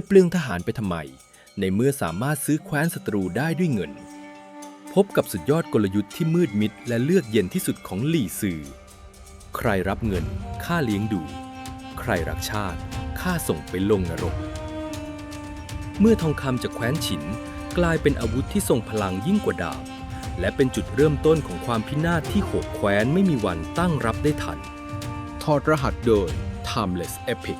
จะเปลืองทหารไปทำไมในเมื่อสามารถซื้อแคว้นศัตรูได้ด้วยเงินพบกับสุดยอดกลยุทธ์ที่มืดมิดและเลือกเย็นที่สุดของหลี่ซือใครรับเงินข้าเลี้ยงดูใครรักชาติข้าส่งไปลงนรกเมื่อทองคำจากแคว้นฉินกลายเป็นอาวุธที่ทรงพลังยิ่งกว่าดาบและเป็นจุดเริ่มต้นของความพินาศที่6แคว้นไม่มีวันตั้งรับได้ทันถอดรหัสโดย Timeless Epic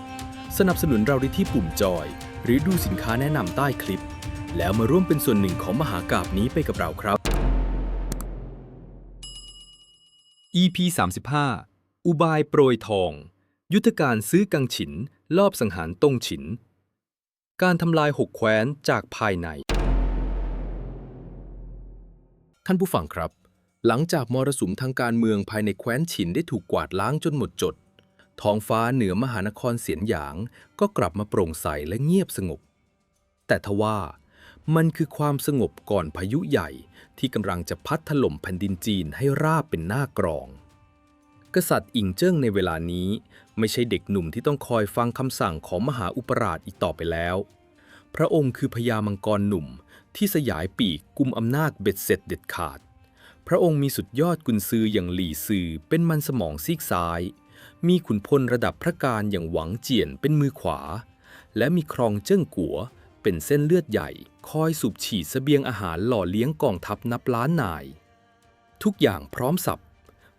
สนับสนุนเราได้ที่ปุ่มจอยหรือดูสินค้าแนะนำใต้คลิปแล้วมาร่วมเป็นส่วนหนึ่งของมหากาพย์นี้ไปกับเราครับ EP 35 อุบายโปรยทองยุทธการซื้อกังฉินลอบสังหารตงฉินการทำลาย6แคว้นจากภายในท่านผู้ฟังครับหลังจากมรสุมทางการเมืองภายในแคว้นฉินได้ถูกกวาดล้างจนหมดจดท้องฟ้าเหนือมหานครเสียนหยางก็กลับมาโปร่งใสและเงียบสงบแต่ทว่ามันคือความสงบก่อนพายุใหญ่ที่กำลังจะพัดถล่มแผ่นดินจีนให้ราบเป็นหน้ากรองกษัตริย์อิงเจิ้งในเวลานี้ไม่ใช่เด็กหนุ่มที่ต้องคอยฟังคำสั่งของมหาอุปราชอีกต่อไปแล้วพระองค์คือพญามังกรหนุ่มที่สยายปีกกุมอำนาจเบ็ดเสร็จเด็ดขาดพระองค์มีสุดยอดกุนซืออย่างหลี่ซือเป็นมันสมองซีกซ้ายมีขุนพลระดับพระการอย่างหวังเจียนเป็นมือขวาและมีครองเจิ้งกัวเป็นเส้นเลือดใหญ่คอยสูบฉีดเสบียงอาหารหล่อเลี้ยงกองทัพนับล้านนายทุกอย่างพร้อมสับ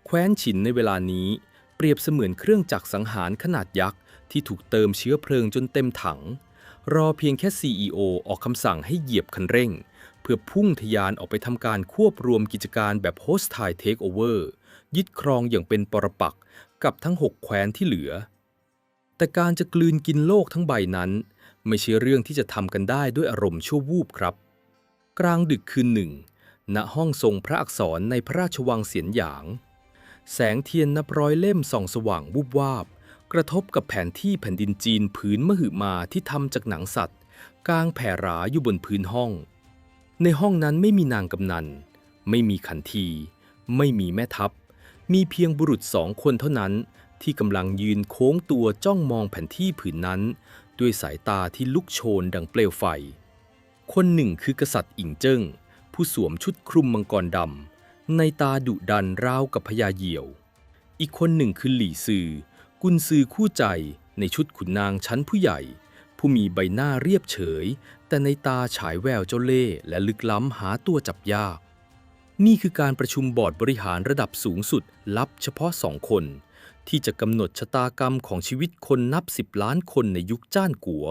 แคว้นฉินในเวลานี้เปรียบเสมือนเครื่องจักรสังหารขนาดยักษ์ที่ถูกเติมเชื้อเพลิงจนเต็มถังรอเพียงแค่ CEO ออกคำสั่งให้เหยียบคันเร่งเพื่อพุ่งทะยานออกไปทำการควบรวมกิจการแบบ Hostile Takeover ยึดครองอย่างเป็นปรปักษ์กับทั้ง6แคว้นที่เหลือแต่การจะกลืนกินโลกทั้งใบนั้นไม่ใช่เรื่องที่จะทำกันได้ด้วยอารมณ์ชั่ววูบครับกลางดึกคืนหนึ่งณห้องทรงพระอักษรในพระราชวังเสียนหยางแสงเทียนนับร้อยเล่มส่องสว่างวูบวาบกระทบกับแผนที่แผ่นดินจีนผืนมหึมาที่ทำจากหนังสัตว์กลางแผ่หราอยู่บนพื้นห้องในห้องนั้นไม่มีนางกำนันไม่มีขันทีไม่มีแม่ทัพมีเพียงบุรุษ2 คนเท่านั้นที่กำลังยืนโค้งตัวจ้องมองแผนที่ผืนนั้นด้วยสายตาที่ลุกโชนดังเปลวไฟคนหนึ่งคือกษัตริย์อิงเจิ้งผู้สวมชุดคลุมมังกรดำในตาดุดันราวกับพญาเหยี่ยวอีกคนหนึ่งคือหลี่ซือกุนซือคู่ใจในชุดขุนนางชั้นผู้ใหญ่ผู้มีใบหน้าเรียบเฉยแต่ในตาฉายแววเจ้าเล่ห์และลึกล้ำหาตัวจับยากนี่คือการประชุมบอร์ดบริหารระดับสูงสุดลับเฉพาะ2 คนที่จะกำหนดชะตากรรมของชีวิตคนนับ10 ล้านคนในยุคจ้านกัว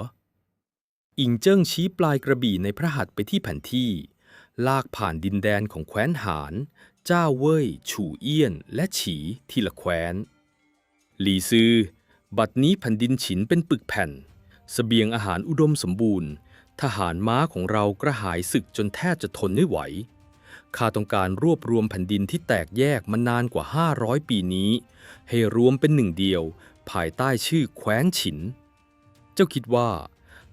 อิงเจิ้งชี้ปลายกระบี่ในพระหัตถ์ไปที่แผนที่ลากผ่านดินแดนของแคว้นหานเจ้าเว่ยฉู่เอี้ยนและฉีทีละแคว้นหลี่ซือบัดนี้แผ่นดินฉินเป็นปึกแผ่นเสบียงอาหารอุดมสมบูรณ์ทหารม้าของเรากระหายศึกจนแทบจะทนไม่ไหวข้าต้องการรวบรวมแผ่นดินที่แตกแยกมานานกว่า500 ปีนี้ให้รวมเป็นหนึ่งเดียวภายใต้ชื่อแคว้นฉินเจ้าคิดว่า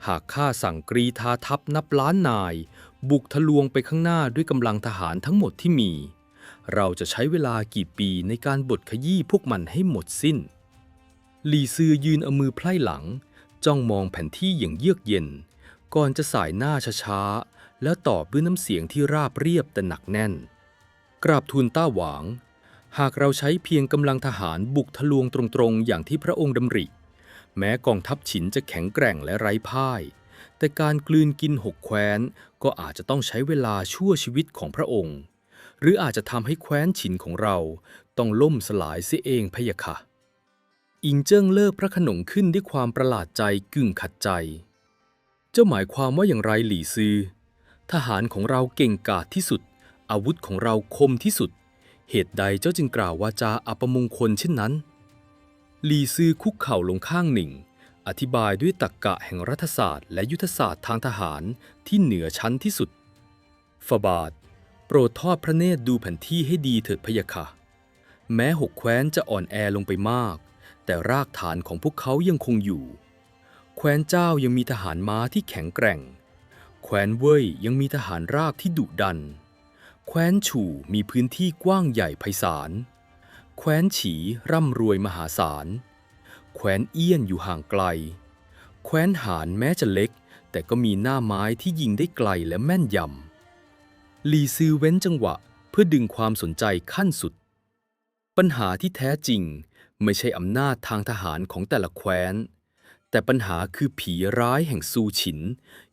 หากข้าสั่งกรีธาทัพนับล้านนายบุกทะลวงไปข้างหน้าด้วยกำลังทหารทั้งหมดที่มีเราจะใช้เวลากี่ปีในการบดขยี้พวกมันให้หมดสิ้นหลี่ซือยืนเอามือไพร่หลังจ้องมองแผนที่อย่างเยือกเย็นก่อนจะสายหน้าช้าๆแล้วตอบด้วยน้ำเสียงที่ราบเรียบแต่หนักแน่นกราบทูลต้าหวางหากเราใช้เพียงกำลังทหารบุกทะลวงตรงๆอย่างที่พระองค์ดำริแม้กองทัพฉินจะแข็งแกร่งและไร้พ่ายแต่การกลืนกิน6แคว้นก็อาจจะต้องใช้เวลาชั่วชีวิตของพระองค์หรืออาจจะทำให้แคว้นฉินของเราต้องล่มสลายเสียเองพะยะค่ะอิงเจิ้งเลิกพระโขนงขึ้นด้วยความประหลาดใจกึ่งขัดใจเจ้าหมายความว่าอย่างไรหลี่ซือทหารของเราเก่งกาจที่สุดอาวุธของเราคมที่สุดเหตุใดเจ้าจึงกล่าววาจาอัปมงคลเช่นนั้นหลี่ซือคุกเข่าลงข้างหนึ่งอธิบายด้วยตรรกะแห่งรัฐศาสตร์และยุทธศาสตร์ทางทหารที่เหนือชั้นที่สุดฝ่าบาทโปรดทอดพระเนตรดูแผนที่ให้ดีเถิดพะยะค่ะแม้6แคว้นจะอ่อนแอลงไปมากแต่รากฐานของพวกเขายังคงอยู่แคว้นเจ้ายังมีทหารม้าที่แข็งแกร่งแคว้นเว่ยยังมีทหารราบที่ดุดันแคว้นฉู่มีพื้นที่กว้างใหญ่ไพศาลแคว้นฉีร่ำรวยมหาศาลแคว้นเอี้ยนอยู่ห่างไกลแคว้นหานแม้จะเล็ก แต่ก็มีหน้าไม้ที่ยิงได้ไกลและแม่นยำหลี่ซือเว้นจังหวะเพื่อดึงความสนใจขั้นสุดปัญหาที่แท้จริงไม่ใช่อำนาจทางทหารของแต่ละแคว้นแต่ปัญหาคือผีร้ายแห่งซูฉิน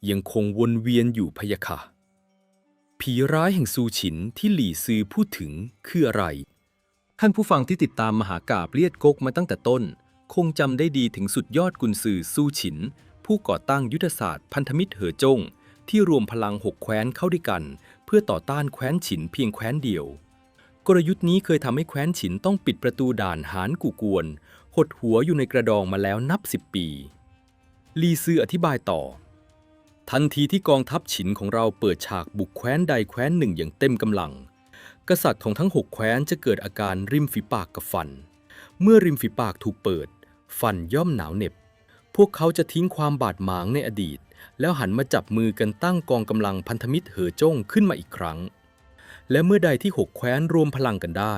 ยังคงวนเวียนอยู่พะยะค่ะผีร้ายแห่งซูฉินที่หลี่ซือพูดถึงคืออะไรท่านผู้ฟังที่ติดตามมหากาพย์เลียดก๊กมาตั้งแต่ต้นคงจำได้ดีถึงสุดยอดกุนซือซูฉินผู้ก่อตั้งยุทธศาสตร์พันธมิตรเหอจงที่รวมพลัง6แคว้นเข้าด้วยกันเพื่อต่อต้านแคว้นฉินเพียงแคว้นเดียวกลยุทธ์นี้เคยทำให้แคว้นฉินต้องปิดประตูด่านหานกู่กวนหดหัวอยู่ในกระดองมาแล้วนับ10 ปีลีซืออธิบายต่อทันทีที่กองทัพฉินของเราเปิดฉากบุกแคว้นใดแคว้นหนึ่งอย่างเต็มกำลังกษัตริย์ของทั้ง6แคว้นจะเกิดอาการริมฝีปากกับฟันเมื่อริมฝีปากถูกเปิดฟันย่อมหนาวเหน็บพวกเขาจะทิ้งความบาดหมางในอดีตแล้วหันมาจับมือกันตั้งกองกำลังพันธมิตรเหอจ้งขึ้นมาอีกครั้งและเมื่อใดที่6แคว้นรวมพลังกันได้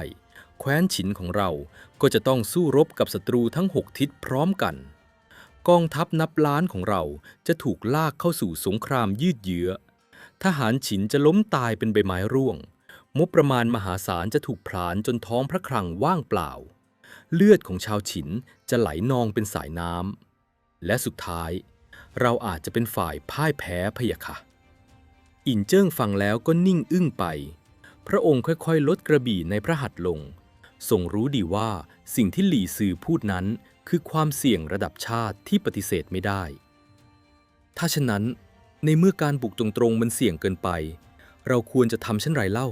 แคว้นฉินของเราก็จะต้องสู้รบกับศัตรูทั้ง6ทิศพร้อมกันกองทัพนับล้านของเราจะถูกลากเข้าสู่สงครามยืดเยื้อทหารฉินจะล้มตายเป็นใบไม้ร่วงงบประมาณมหาศาลจะถูกผลาญจนท้องพระคลังว่างเปล่าเลือดของชาวฉินจะไหลนองเป็นสายน้ำและสุดท้ายเราอาจจะเป็นฝ่ายพ่ายแพ้พะยะค่ะอินเจิ้งฟังแล้วก็นิ่งอึ้งไปพระองค์ค่อยๆลดกระบี่ในพระหัตถ์ลงทรงรู้ดีว่าสิ่งที่หลี่ซือพูดนั้นคือความเสี่ยงระดับชาติที่ปฏิเสธไม่ได้ถ้าฉะนั้นในเมื่อการบุกตรงๆมันเสี่ยงเกินไปเราควรจะทำเช่นไรเล่า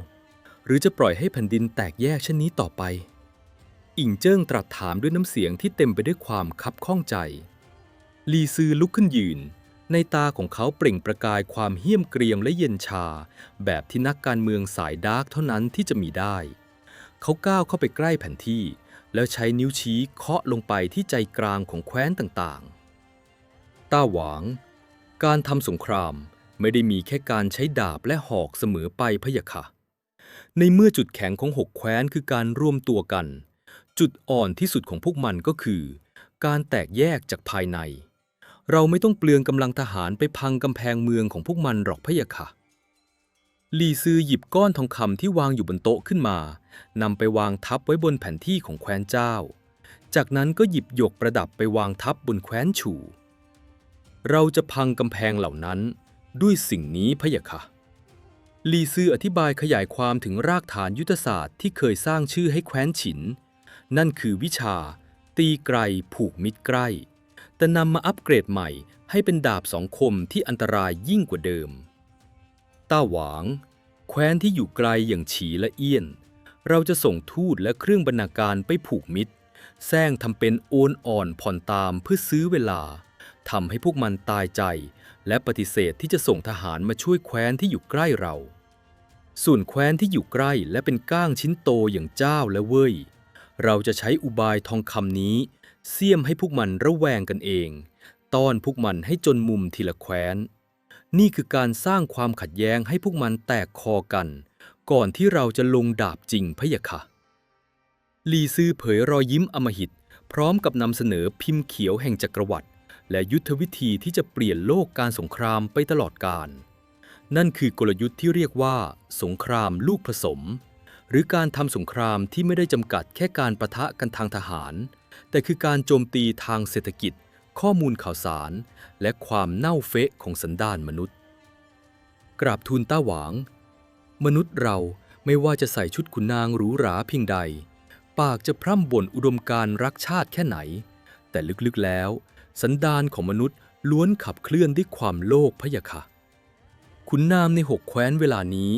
หรือจะปล่อยให้แผ่นดินแตกแยกเช่นนี้ต่อไปอิงเจิ้งตรัสถามด้วยน้ำเสียงที่เต็มไปด้วยความคับข้องใจหลี่ซือลุกขึ้นยืนในตาของเขาเปล่งประกายความเหี้ยมเกรียมและเย็นชาแบบที่นักการเมืองสายดาร์กเท่านั้นที่จะมีได้เขาก้าวเข้าไปใกล้แผนที่แล้วใช้นิ้วชี้เคาะลงไปที่ใจกลางของแคว้นต่างๆต้าหวางการทำสงครามไม่ได้มีแค่การใช้ดาบและหอกเสมอไปพะยะค่ะในเมื่อจุดแข็งของ6แคว้นคือการร่วมตัวกันจุดอ่อนที่สุดของพวกมันก็คือการแตกแยกจากภายในเราไม่ต้องเปลืองกำลังทหารไปพังกำแพงเมืองของพวกมันหรอกพะยะค่ะหลี่ซือหยิบก้อนทองคำที่วางอยู่บนโต๊ะขึ้นมานำไปวางทับไว้บนแผนที่ของแคว้นเจ้าจากนั้นก็หยิบหยกประดับไปวางทับบนแคว้นฉู่เราจะพังกำแพงเหล่านั้นด้วยสิ่งนี้พะยะค่ะหลี่ซืออธิบายขยายความถึงรากฐานยุทธศาสตร์ที่เคยสร้างชื่อให้แคว้นฉินนั่นคือวิชาตีไกรผูกมิตรใกล้แต่นำมาอัปเกรดใหม่ให้เป็นดาบสองคมที่อันตรายยิ่งกว่าเดิมต้าหวางแคว้นที่อยู่ไกลอย่างฉีและเอี้ยนเราจะส่งทูตและเครื่องบรรณาการไปผูกมิตรแซงทำเป็นโอนอ่อนผ่อนตามเพื่อซื้อเวลาทำให้พวกมันตายใจและปฏิเสธที่จะส่งทหารมาช่วยแคว้นที่อยู่ใกล้เราส่วนแคว้นที่อยู่ใกล้และเป็นก้างชิ้นโตอย่างเจ้าและเว่ยเราจะใช้อุบายทองคำนี้เสี้ยมให้พวกมันระแวงกันเองต้อนพวกมันให้จนมุมทีละแคว้นนี่คือการสร้างความขัดแย้งให้พวกมันแตกคอกันก่อนที่เราจะลงดาบจริงพะยะค่ะหลี่ซือเผยรอยยิ้มอำมหิตพร้อมกับนำเสนอพิมพ์เขียวแห่งจักรวรรดิและยุทธวิธีที่จะเปลี่ยนโลกการสงครามไปตลอดกาลนั่นคือกลยุทธ์ที่เรียกว่าสงครามลูกผสมหรือการทำสงครามที่ไม่ได้จำกัดแค่การปะทะกันทางทหารแต่คือการโจมตีทางเศรษฐกิจข้อมูลข่าวสารและความเน่าเฟะของสันดานมนุษย์กราบทูลต้าหวางมนุษย์เราไม่ว่าจะใส่ชุดขุนนางหรูหราเพียงใดปากจะพร่ำบ่นอุดมการณ์รักชาติแค่ไหนแต่ลึกๆแล้วสันดานของมนุษย์ล้วนขับเคลื่อนด้วยความโลภพะยะค่ะขุนนางใน6แคว้นเวลานี้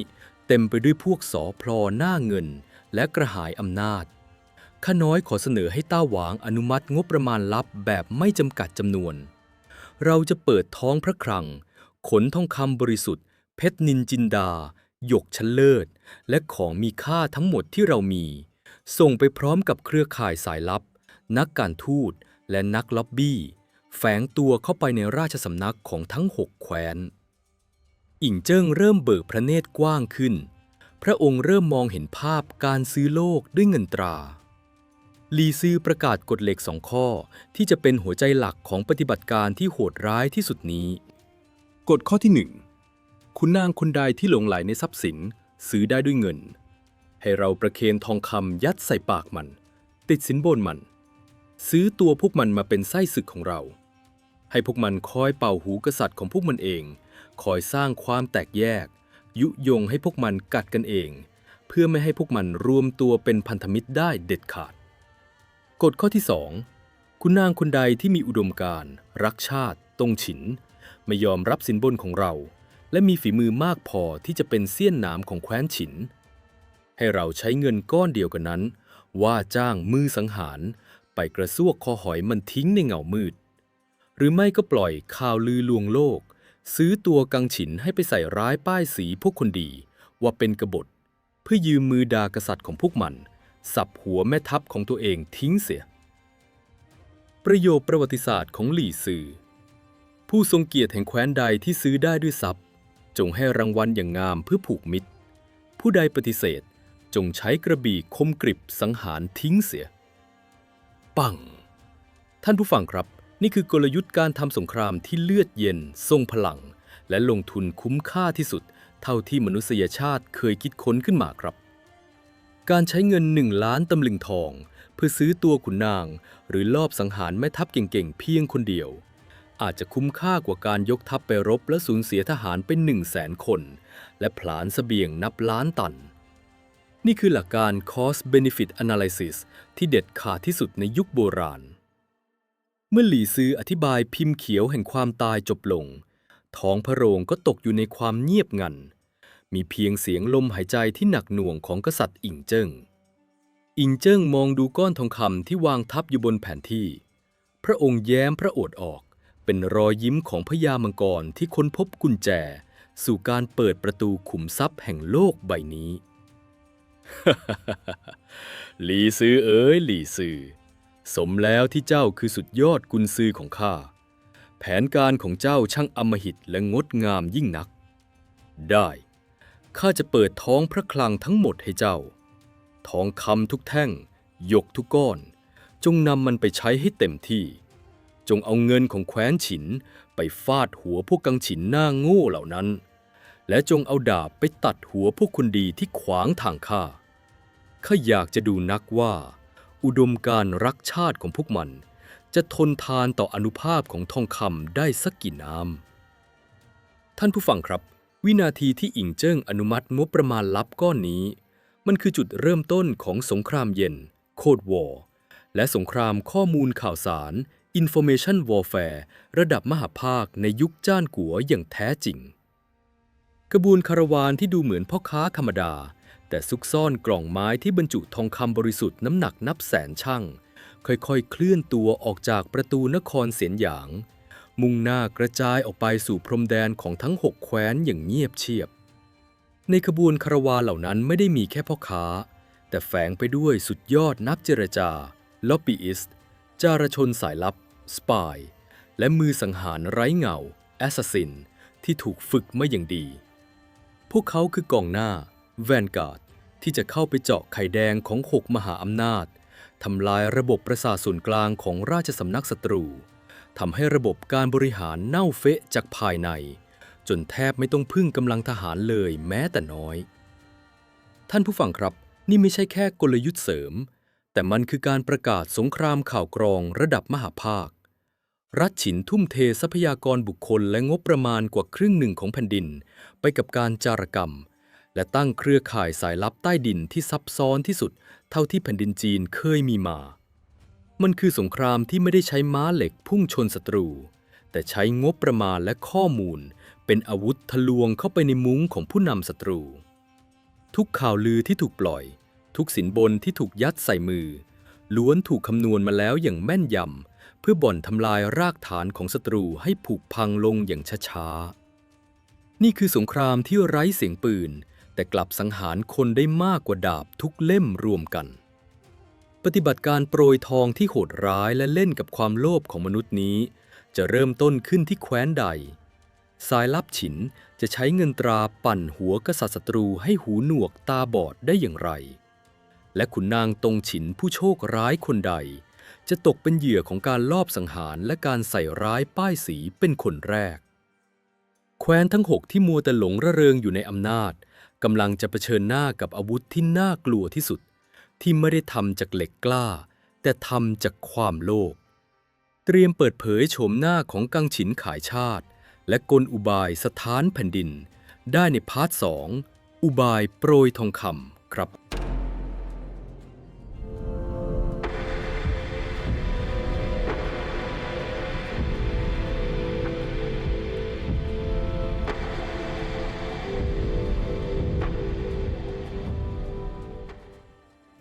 เต็มไปด้วยพวกสอพลอหน้าเงินและกระหายอำนาจข้าน้อยขอเสนอให้ต้าหวางอนุมัติงบประมาณลับแบบไม่จำกัดจำนวนเราจะเปิดท้องพระคลังขนทองคำบริสุทธิ์เพชรนินจินดาหยกชั้นเลิศและของมีค่าทั้งหมดที่เรามีส่งไปพร้อมกับเครือข่ายสายลับนักการทูตและนักล็อบบี้แฝงตัวเข้าไปในราชสำนักของทั้ง6แคว้นอิงเจิ้งเริ่มเบิกพระเนตรกว้างขึ้นพระองค์เริ่มมองเห็นภาพการซื้อโลกด้วยเงินตราหลี่ซือประกาศกฎเหล็ก2 ข้อที่จะเป็นหัวใจหลักของปฏิบัติการที่โหดร้ายที่สุดนี้ กฎข้อที่ 1 คุณนางคนใดที่หลงไหลในทรัพย์สินซื้อได้ด้วยเงินให้เราประเคนทองคำยัดใส่ปากมันติดสินบนมันซื้อตัวพวกมันมาเป็นไส้ศึกของเราให้พวกมันคอยเป่าหูกษัตริย์ของพวกมันเองคอยสร้างความแตกแยกยุยงให้พวกมันกัดกันเองเพื่อไม่ให้พวกมันรวมตัวเป็นพันธมิตรได้เด็ดขาดกฎข้อที่ 2คุณนางคนใดที่มีอุดมการณ์รักชาติตรงฉินไม่ยอมรับสินบนของเราและมีฝีมือมากพอที่จะเป็นเสี้ยนหนามของแคว้นฉินให้เราใช้เงินก้อนเดียวกันนั้นว่าจ้างมือสังหารไปกระซวกคอหอยมันทิ้งในเงามืดหรือไม่ก็ปล่อยข่าวลือลวงโลกซื้อตัวกังฉินให้ไปใส่ร้ายป้ายสีพวกคนดีว่าเป็นกบฏเพื่อยืมมือด่ากษัตริย์ของพวกมันสับหัวแม่ทัพของตัวเองทิ้งเสียประโยคประวัติศาสตร์ของหลี่ซือผู้ทรงเกียรติแห่งแคว้นใดที่ซื้อได้ด้วยทรัพย์จงให้รางวัลอย่างงามเพื่อผูกมิตรผู้ใดปฏิเสธจงใช้กระบี่คมกริบสังหารทิ้งเสียปังท่านผู้ฟังครับนี่คือกลยุทธ์การทำสงครามที่เลือดเย็นทรงพลังและลงทุนคุ้มค่าที่สุดเท่าที่มนุษยชาติเคยคิดค้นขึ้นมาครับการใช้เงิน1 ล้านตำลึงทองเพื่อซื้อตัวขุนนางหรือลอบสังหารแม่ทัพเก่งๆเพียงคนเดียวอาจจะคุ้มค่ากว่าการยกทัพไปรบและสูญเสียทหารเป็น100,000 คนและผลาญเสบียงนับล้านตันนี่คือหลักการ Cost Benefit Analysis ที่เด็ดขาดที่สุดในยุคโบราณเมื่อหลี่ซืออธิบายพิมพ์เขียวแห่งความตายจบลงท้องพระโรงก็ตกอยู่ในความเงียบงันมีเพียงเสียงลมหายใจที่หนักหน่วงของกษัตริย์อิงเจิ้งมองดูก้อนทองคำที่วางทับอยู่บนแผนที่พระองค์แย้มพระโอษฐ์ออกเป็นรอยยิ้มของพญามังกรที่ค้นพบกุญแจสู่การเปิดประตูขุมทรัพย์แห่งโลกใบนี้ หลี่ซือเอ๋ยหลี่ซือสมแล้วที่เจ้าคือสุดยอดกุนซือของข้าแผนการของเจ้าช่างอำมหิตและงดงามยิ่งนักได้ข้าจะเปิดท้องพระคลังทั้งหมดให้เจ้าทองคำทุกแท่งหยกทุกก้อนจงนำมันไปใช้ให้เต็มที่จงเอาเงินของแคว้นฉินไปฟาดหัวพวกกังฉินหน้าโง่เหล่านั้นและจงเอาดาบไปตัดหัวพวกคนดีที่ขวางทางข้าอยากจะดูนักว่าอุดมการณ์รักชาติของพวกมันจะทนทานต่ออานุภาพของทองคำได้สักกี่น้ำท่านผู้ฟังครับวินาทีที่อิงเจิ้งอนุมัติงบประมาณลับก้อนนี้มันคือจุดเริ่มต้นของสงครามเย็นโคดวอร์และสงครามข้อมูลข่าวสาร Information Warfare ระดับมหภาคในยุคจ้านกัวอย่างแท้จริงกระบวนคาราวานที่ดูเหมือนพ่อค้าธรรมดาแต่ซุกซ่อนกล่องไม้ที่บรรจุทองคำบริสุทธิ์น้ำหนักนับแสนชั่งค่อยๆเคลื่อนตัวออกจากประตูนครเสียนหยางมุ่งหน้ากระจายออกไปสู่พรมแดนของทั้ง6 แคว้นอย่างเงียบเชียบในขบวนคาราวานเหล่านั้นไม่ได้มีแค่พ่อค้าแต่แฝงไปด้วยสุดยอดนักเจรจาล็อบบี้อิสต์จารชนสายลับสปายและมือสังหารไร้เงาแอสซัสซินที่ถูกฝึกมาอย่างดีพวกเขาคือกองหน้าแวนการ์ดที่จะเข้าไปเจาะไข่แดงของ6 มหาอำนาจทำลายระบบประสาทส่วนกลางของราชสำนักศัตรูทำให้ระบบการบริหารเน่าเฟะจากภายในจนแทบไม่ต้องพึ่งกำลังทหารเลยแม้แต่น้อยท่านผู้ฟังครับนี่ไม่ใช่แค่กลยุทธ์เสริมแต่มันคือการประกาศสงครามข่าวกรองระดับมหาภาครัฐฉินทุ่มเททรัพยากรบุคคลและงบประมาณกว่าครึ่งหนึ่งของแผ่นดินไปกับการจารกรรมและตั้งเครือข่ายสายลับใต้ดินที่ซับซ้อนที่สุดเท่าที่แผ่นดินจีนเคยมีมามันคือสงครามที่ไม่ได้ใช้ม้าเหล็กพุ่งชนศัตรูแต่ใช้งบประมาณและข้อมูลเป็นอาวุธทะลวงเข้าไปในมุ้งของผู้นำศัตรูทุกข่าวลือที่ถูกปล่อยทุกสินบนที่ถูกยัดใส่มือล้วนถูกคำนวณมาแล้วอย่างแม่นยำเพื่อบ่อนทำลายรากฐานของศัตรูให้ผุพังลงอย่างช้าๆนี่คือสงครามที่ไร้เสียงปืนแต่กลับสังหารคนได้มากกว่าดาบทุกเล่มรวมกันปฏิบัติการโปรยทองที่โหดร้ายและเล่นกับความโลภของมนุษย์นี้จะเริ่มต้นขึ้นที่แคว้นใดสายลับฉินจะใช้เงินตราปั่นหัวกษัตริย์ศัตรูให้หูหนวกตาบอดได้อย่างไรและขุนนางตงฉินผู้โชคร้ายคนใดจะตกเป็นเหยื่อของการลอบสังหารและการใส่ร้ายป้ายสีเป็นคนแรก แคว้นทั้ง6ที่มัวแต่หลงระเริงอยู่ในอำนาจกำลังจะเผชิญหน้ากับอาวุธที่น่ากลัวที่สุดที่ไม่ได้ทำจากเหล็กกล้าแต่ทำจากความโลภเตรียมเปิดเผยโฉมหน้าของกังฉินขายชาติและกลอุบายสถานแผ่นดินได้ในพาร์ท2อุบายโปรยทองคำครับ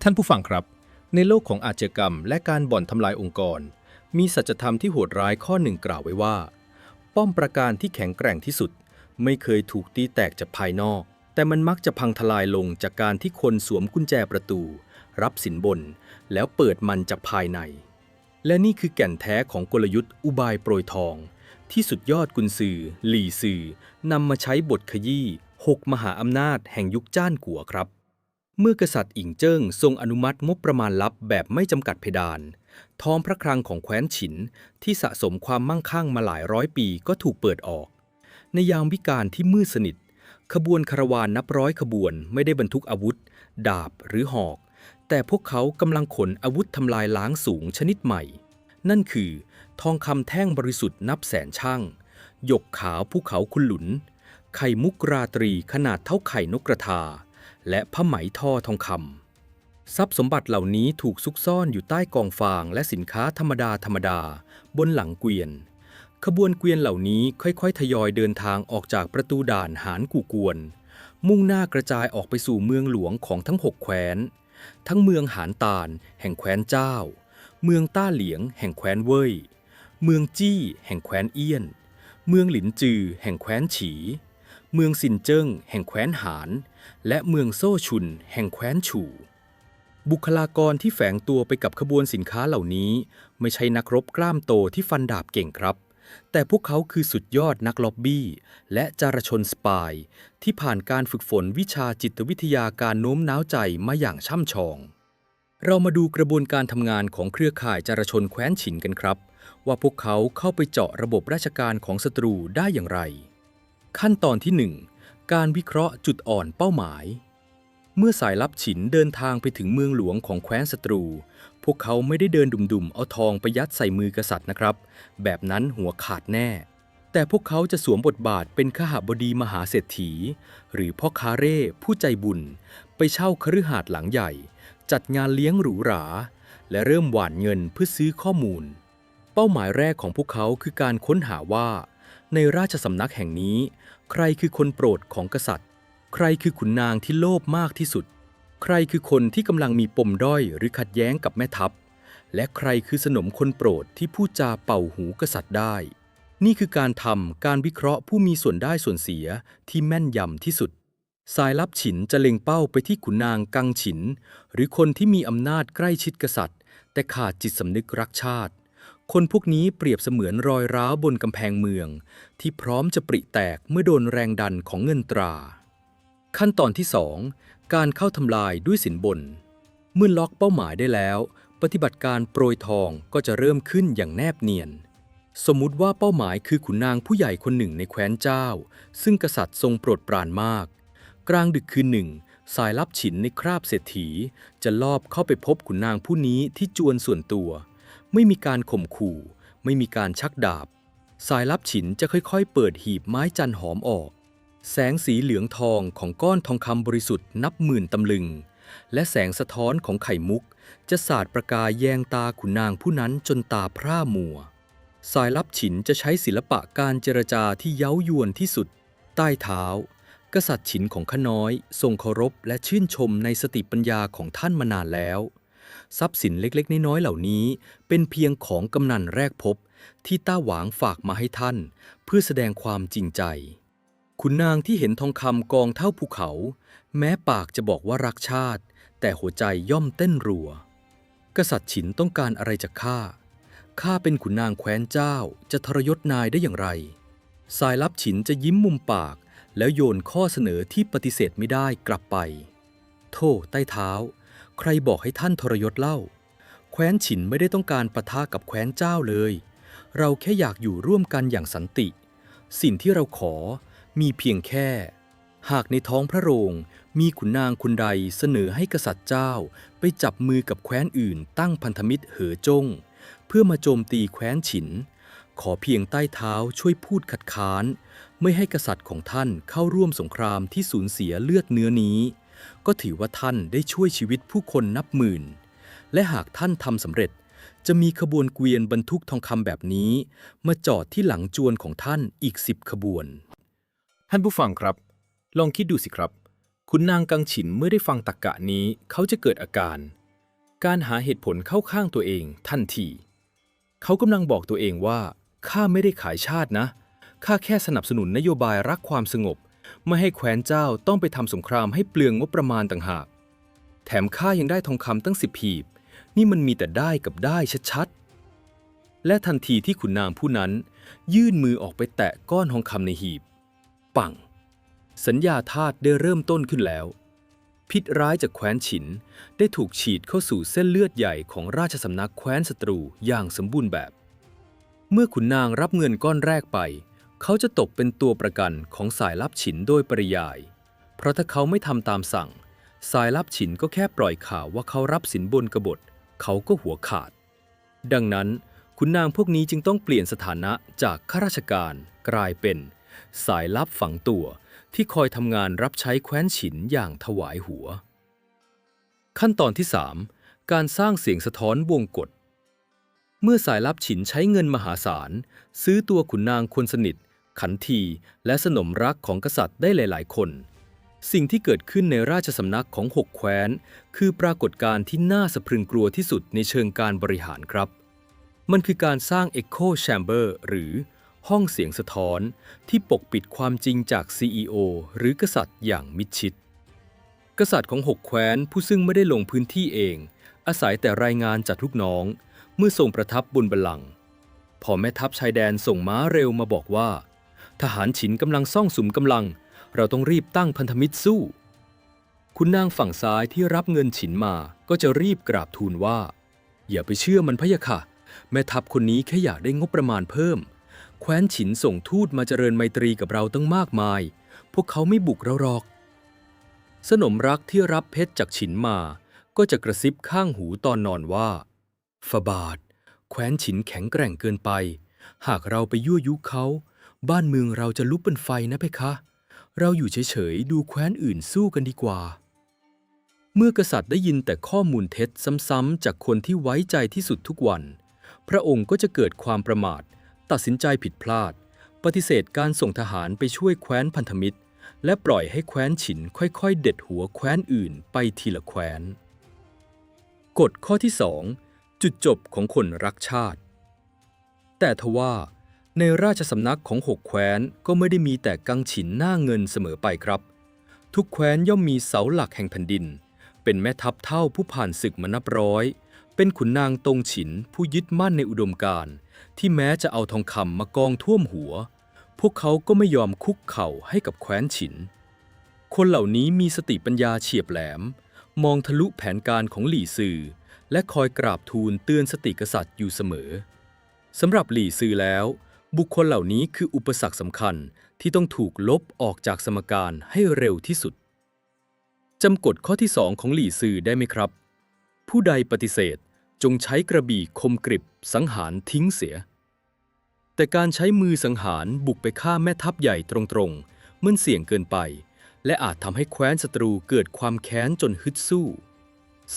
ท่านผู้ฟังครับในโลกของอาชญากรรมและการบ่อนทำลายองค์กรมีสัจธรรมที่โหดร้ายข้อหนึ่งกล่าวไว้ว่าป้อมปราการที่แข็งแกร่งที่สุดไม่เคยถูกตีแตกจากภายนอกแต่มันมักจะพังทลายลงจากการที่คนสวมกุญแจประตูรับสินบนแล้วเปิดมันจากภายในและนี่คือแก่นแท้ของกลยุทธ์อุบายโปรยทองที่สุดยอดกุนซือหลี่ซือนำมาใช้บทขยี้6มหาอำนาจแห่งยุคจ้านกัวครับ เมื่อกษัตริย์อิงเจิ้งทรงอนุมัติงบประมาณลับแบบไม่จำกัดเพดานท้องพระคลังของแคว้นฉินที่สะสมความมั่งคั่งมาหลายร้อยปีก็ถูกเปิดออก ในยามวิกาลที่มืดสนิทขบวนคาราวานนับร้อยขบวนไม่ได้บรรทุกอาวุธดาบหรือหอกแต่พวกเขากำลังขนอาวุธทำลายล้างสูงชนิดใหม่นั่นคือทองคำแท่งบริสุทธิ์นับแสนช่างหยกขาวภูเขาคุนหลุนไข่มุกราตรีขนาดเท่าไข่นกกระทาและผ้าไหมทอทองคำทรัพย์สมบัติเหล่านี้ถูกซุกซ่อนอยู่ใต้กองฟางและสินค้าธรรมดาบนหลังเกวียนขบวนเกวียนเหล่านี้ค่อยๆทยอยเดินทางออกจากประตูด่านหานกู่กวนมุ่งหน้ากระจายออกไปสู่เมืองหลวงของทั้ง6แคว้นทั้งเมืองหานตาลแห่งแคว้นเจ้าเมืองต้าเหลียงแห่งแคว้นเว่ยเมืองจี้แห่งแคว้นเอี้ยนเมืองหลินจือแห่งแคว้นฉีเมืองซินเจิ้งแห่งแคว้นหานและเมืองโซ่ชุนแห่งแคว้นฉู่บุคลากรที่แฝงตัวไปกับขบวนสินค้าเหล่านี้ไม่ใช่นักรบกล้ามโตที่ฟันดาบเก่งครับแต่พวกเขาคือสุดยอดนักล็อบบี้และจารชนสปายที่ผ่านการฝึกฝนวิชาจิตวิทยาการโน้มน้าวใจมาอย่างช่ำชองเรามาดูกระบวนการทำงานของเครือข่ายจารชนแคว้นฉินกันครับว่าพวกเขาเข้าไปเจาะระบบราชการของศัตรูได้อย่างไรขั้นตอนที่1การวิเคราะห์จุดอ่อนเป้าหมายเมื่อสายลับฉินเดินทางไปถึงเมืองหลวงของแคว้นศัตรูพวกเขาไม่ได้เดินดุ่มๆเอาทองไปยัดใส่มือกษัตริย์นะครับแบบนั้นหัวขาดแน่แต่พวกเขาจะสวมบทบาทเป็นขหบดีมหาเศรษฐีหรือพ่อค้าเร่ผู้ใจบุญไปเช่าคฤหาสน์หลังใหญ่จัดงานเลี้ยงหรูหราและเริ่มหว่านเงินเพื่อซื้อข้อมูลเป้าหมายแรกของพวกเขาคือการค้นหาว่าในราชสำนักแห่งนี้ใครคือคนโปรดของกษัตริย์ใครคือขุนนางที่โลภมากที่สุดใครคือคนที่กำลังมีปมด้อยหรือขัดแย้งกับแม่ทัพและใครคือสนมคนโปรดที่พูดจาเป่าหูกษัตริย์ได้นี่คือการวิเคราะห์ผู้มีส่วนได้ส่วนเสียที่แม่นยำที่สุดสายลับฉินจะเล็งเป้าไปที่ขุนนางกังฉินหรือคนที่มีอำนาจใกล้ชิดกษัตริย์แต่ขาดจิตสำนึกรักชาติคนพวกนี้เปรียบเสมือนรอยร้าวบนกำแพงเมืองที่พร้อมจะปริแตกเมื่อโดนแรงดันของเงินตราขั้นตอนที่2การเข้าทำลายด้วยสินบนเมื่อล็อกเป้าหมายได้แล้วปฏิบัติการโปรยทองก็จะเริ่มขึ้นอย่างแนบเนียนสมมุติว่าเป้าหมายคือขุนนางผู้ใหญ่คนหนึ่งในแคว้นเจ้าซึ่งกษัตริย์ทรงโปรดปรานมากกลางดึกคืนหนึ่งสายลับฉินในคราบเศรษฐีจะลอบเข้าไปพบขุนนางผู้นี้ที่จวนส่วนตัวไม่มีการข่มขู่ไม่มีการชักดาบสายลับฉินจะค่อยๆเปิดหีบไม้จันหอมออกแสงสีเหลืองทองของก้อนทองคำบริสุทธิ์นับหมื่นตำลึงและแสงสะท้อนของไข่มุกจะสาดประกายแยงตาขุนนางผู้นั้นจนตาพร่ามัวสายลับฉินจะใช้ศิลปะการเจรจาที่เย้ายวนที่สุดใต้เท้ากษัตริย์ฉินของข้าน้อยทรงเคารพและชื่นชมในสติปัญญาของท่านมานานแล้วทรัพย์สินเล็กๆน้อยๆเหล่านี้เป็นเพียงของกำนันแรกพบที่ต้าหวางฝากมาให้ท่านเพื่อแสดงความจริงใจขุนนางที่เห็นทองคำกองเท่าภูเขาแม้ปากจะบอกว่ารักชาติแต่หัวใจย่อมเต้นรัวกษัตริย์ฉินต้องการอะไรจากข้าเป็นขุนนางแคว้นเจ้าจะทรยศนายได้อย่างไรสายลับฉินจะยิ้มมุมปากแล้วโยนข้อเสนอที่ปฏิเสธไม่ได้กลับไปโธ่ใต้เท้าใครบอกให้ท่านทรยศเล่าแคว้นฉินไม่ได้ต้องการปะทะกับแคว้นเจ้าเลยเราแค่อยากอยู่ร่วมกันอย่างสันติ สิ่งที่เราขอมีเพียงแค่หากในท้องพระโรงมีขุนนางคนใดเสนอให้กษัตริย์เจ้าไปจับมือกับแคว้นอื่นตั้งพันธมิตรเหอจ้งเพื่อมาโจมตีแคว้นฉินขอเพียงใต้เท้าช่วยพูดคัดค้านไม่ให้กษัตริย์ของท่านเข้าร่วมสงครามที่สูญเสียเลือดเนื้อนี้ก็ถือว่าท่านได้ช่วยชีวิตผู้คนนับหมื่นและหากท่านทำสำเร็จจะมีขบวนเกวียนบรรทุกทองคำแบบนี้มาจอดที่หลังจวนของท่านอีก10 ขบวนท่านผู้ฟังครับลองคิดดูสิครับขุนนางกังฉินเมื่อได้ฟังตรรกะนี้เขาจะเกิดอาการหาเหตุผลเข้าข้างตัวเองทันทีเขากำลังบอกตัวเองว่าข้าไม่ได้ขายชาตินะข้าแค่สนับสนุนนโยบายรักความสงบไม่ให้แคว้นเจ้าต้องไปทำสงครามให้เปลืองงบประมาณต่างหากแถมข้ายังได้ทองคำตั้ง10 หีบนี่มันมีแต่ได้กับได้ชัดๆและทันทีที่ขุนนางผู้นั้นยื่นมือออกไปแตะก้อนทองคำในหีบปังสัญญาทาสได้เริ่มต้นขึ้นแล้วพิษร้ายจากแคว้นฉินได้ถูกฉีดเข้าสู่เส้นเลือดใหญ่ของราชสำนักแคว้นศัตรูอย่างสมบูรณ์แบบเมื่อขุนนางรับเงินก้อนแรกไปเขาจะตกเป็นตัวประกันของสายลับฉินโดยปริยายเพราะถ้าเขาไม่ทำตามสั่งสายลับฉินก็แค่ปล่อยข่าวว่าเขารับสินบนกบฏเขาก็หัวขาดดังนั้นขุนนางพวกนี้จึงต้องเปลี่ยนสถานะจากข้าราชการกลายเป็นสายลับฝังตัวที่คอยทำงานรับใช้แคว้นฉินอย่างถวายหัวขั้นตอนที่ 3 การสร้างเสียงสะท้อนวงกฏเมื่อสายลับฉินใช้เงินมหาศาลซื้อตัวขุนนางคนสนิทขันทีและสนมรักของกษัตริย์ได้หลายๆคนสิ่งที่เกิดขึ้นในราชสำนักของ6 แคว้นคือปรากฏการณ์ที่น่าสะพรึงกลัวที่สุดในเชิงการบริหารครับมันคือการสร้าง Echo Chamber หรือห้องเสียงสะท้อนที่ปกปิดความจริงจาก CEO หรือกษัตริย์อย่างมิดชิดกษัตริย์ของ6 แคว้นผู้ซึ่งไม่ได้ลงพื้นที่เองอาศัยแต่รายงานจากลูกน้องเมื่อทรงประทับบนบัลลังก์พอแม่ทัพชายแดนส่งม้าเร็วมาบอกว่าทหารฉินกำลังซ่องสุมกำลังเราต้องรีบตั้งพันธมิตรสู้คุณนางฝั่งซ้ายที่รับเงินฉินมาก็จะรีบกราบทูลว่าอย่าไปเชื่อมันพะยะค่ะแม่ทัพคนนี้แค่อยากได้งบประมาณเพิ่มแคว้นฉินส่งทูตมาเจริญไมตรีกับเราตั้งมากมายพวกเขาไม่บุกเราหรอกสนมรักที่รับเพชรจากฉินมาก็จะกระซิบข้างหูตอนนอนว่าฝาบาทแคว้นฉินแข็งแกร่งเกินไปหากเราไปยั่วยุเขาบ้านเมืองเราจะลุกเป็นไฟนะเพคะเราอยู่เฉยๆดูแคว้นอื่นสู้กันดีกว่าเมื่อกษัตริย์ได้ยินแต่ข้อมูลเท็จซ้ำๆจากคนที่ไว้ใจที่สุดทุกวันพระองค์ก็จะเกิดความประมาทตัดสินใจผิดพลาดปฏิเสธการส่งทหารไปช่วยแคว้นพันธมิตรและปล่อยให้แคว้นฉินค่อยๆเด็ดหัวแคว้นอื่นไปทีละแคว้นกฎข้อที่ 2 จุดจบของคนรักชาติแต่ทว่าในราชสำนักของ6 แคว้นก็ไม่ได้มีแต่กังฉินหน้าเงินเสมอไปครับทุกแคว้นย่อมมีเสาหลักแห่งแผ่นดินเป็นแม่ทัพเท่าผู้ผ่านศึกมานับร้อยเป็นขุนนางตงฉินผู้ยึดมั่นในอุดมการณ์ที่แม้จะเอาทองคำมากองท่วมหัวพวกเขาก็ไม่ยอมคุกเข่าให้กับแคว้นฉินคนเหล่านี้มีสติปัญญาเฉียบแหลมมองทะลุแผนการของหลี่ซือและคอยกราบทูลเตือนสติกษัตริย์อยู่เสมอสำหรับหลี่ซือแล้วบุคคลเหล่านี้คืออุปสรรคสำคัญที่ต้องถูกลบออกจากสมการให้เร็วที่สุดจำกฎข้อที่ 2ของหลี่ซือได้ไหมครับผู้ใดปฏิเสธจงใช้กระบี่คมกริบสังหารทิ้งเสียแต่การใช้มือสังหารบุกไปฆ่าแม่ทัพใหญ่ตรงๆมันเสี่ยงเกินไปและอาจทำให้แคว้นศัตรูเกิดความแค้นจนฮึดสู้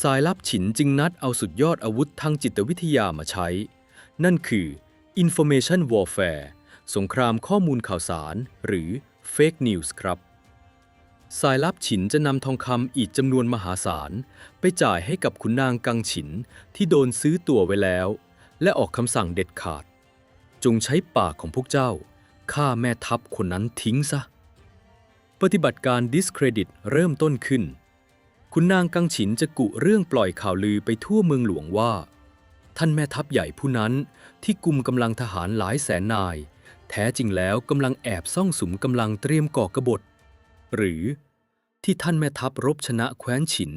สายลับฉินจึงนัดเอาสุดยอดอาวุธทางจิตวิทยามาใช้นั่นคือ Information Warfare สงครามข้อมูลข่าวสารหรือ Fake News ครับสายลับฉินจะนำทองคำอีกจำนวนมหาศาลไปจ่ายให้กับขุนนางกังฉินที่โดนซื้อตั๋วไว้แล้วและออกคำสั่งเด็ดขาดจงใช้ปากของพวกเจ้าฆ่าแม่ทัพคนนั้นทิ้งซะปฏิบัติการ Discredit เริ่มต้นขึ้นขุนนางกังฉินจะกุเรื่องปล่อยข่าวลือไปทั่วเมืองหลวงว่าท่านแม่ทัพใหญ่ผู้นั้นที่กุมกำลังทหารหลายแสนนายแท้จริงแล้วกำลังแอบซ่องสุมกำลังเตรียมก่อกบฏหรือที่ท่านแม่ทัพรบชนะแคว้นฉิน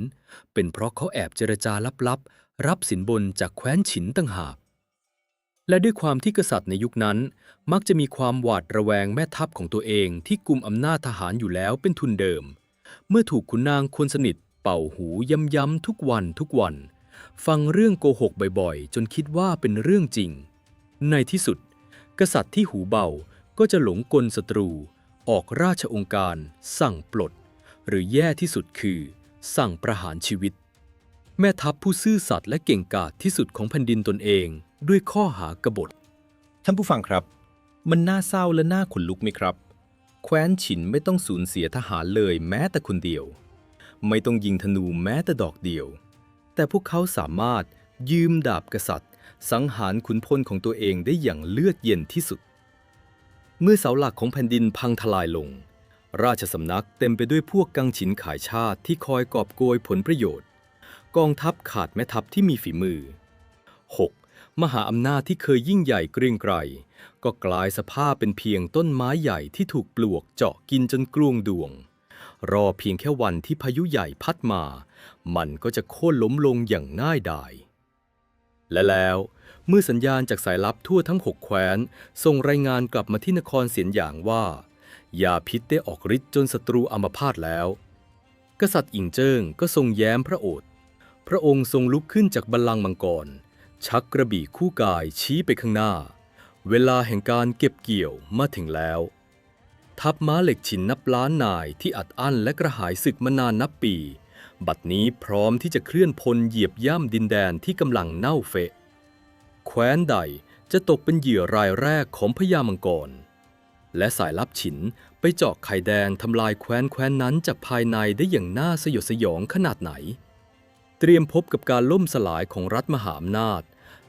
เป็นเพราะเขาแอบเจรจาลับๆรับสินบนจากแคว้นฉินต่างหาก และด้วยความที่กษัตริย์ในยุคนั้นมักจะมีความหวาดระแวงแม่ทัพของตัวเองที่กุมอำนาจทหารอยู่แล้วเป็นทุนเดิมเมื่อถูกขุนนางคนสนิทเป่าหูย้ำๆทุกวันฟังเรื่องโกหกบ่อยๆจนคิดว่าเป็นเรื่องจริงในที่สุดกษัตริย์ที่หูเบาก็จะหลงกลศัตรูออกราชองค์การสั่งปลดหรือแย่ที่สุดคือสั่งประหารชีวิตแม่ทัพผู้ซื่อสัตย์และเก่งกาจที่สุดของแผ่นดินตนเองด้วยข้อหากบฏท่านผู้ฟังครับมันน่าเศร้าและน่าขนลุกไหมครับแคว้นฉินไม่ต้องสูญเสียทหารเลยแม้แต่คนเดียวไม่ต้องยิงธนูแม้แต่ดอกเดียวแต่พวกเขาสามารถยืมดาบกษัตริย์สังหารขุนพลของตัวเองได้อย่างเลือดเย็นที่สุดเมื่อเสาหลักของแผ่นดินพังทลายลงราชสำนักเต็มไปด้วยพวกกังฉินขายชาติที่คอยกอบโกยผลประโยชน์กองทัพขาดแม่ทัพที่มีฝีมือ 6. มหาอำนาจที่เคยยิ่งใหญ่เกรียงไกรก็กลายสภาพเป็นเพียงต้นไม้ใหญ่ที่ถูกปลวกเจาะกินจนกรวงดวงรอเพียงแค่วันที่พายุใหญ่พัดมามันก็จะโค่นล้มลงอย่างง่ายดายและแล้วเมื่อสัญญาณจากสายลับทั่วทั้ง6แคว้นส่งรายงานกลับมาที่นครเสียนหยางว่ายาพิษได้ออกฤทธิ์จนศัตรูอัมพาตแล้วกษัตริย์อิงเจิ้งก็ทรงแย้มพระโอษฐ์พระองค์ทรงลุกขึ้นจากบัลลังก์มังกรชักกระบี่คู่กายชี้ไปข้างหน้าเวลาแห่งการเก็บเกี่ยวมาถึงแล้วทัพม้าเหล็กฉินนับล้านนายที่อัดอั้นและกระหายศึกมานานนับปีบัดนี้พร้อมที่จะเคลื่อนพลเหยียบย่ำดินแดนที่กำลังเน่าเฟะแคว้นใดจะตกเป็นเหยื่อรายแรกของพญามังกรและสายลับฉินไปเจาะไข่แดงทำลายแคว้นนั้นจากภายในได้อย่างน่าสยดสยองขนาดไหนเตรียมพบกับการล่มสลายของรัฐมหาอำนาจ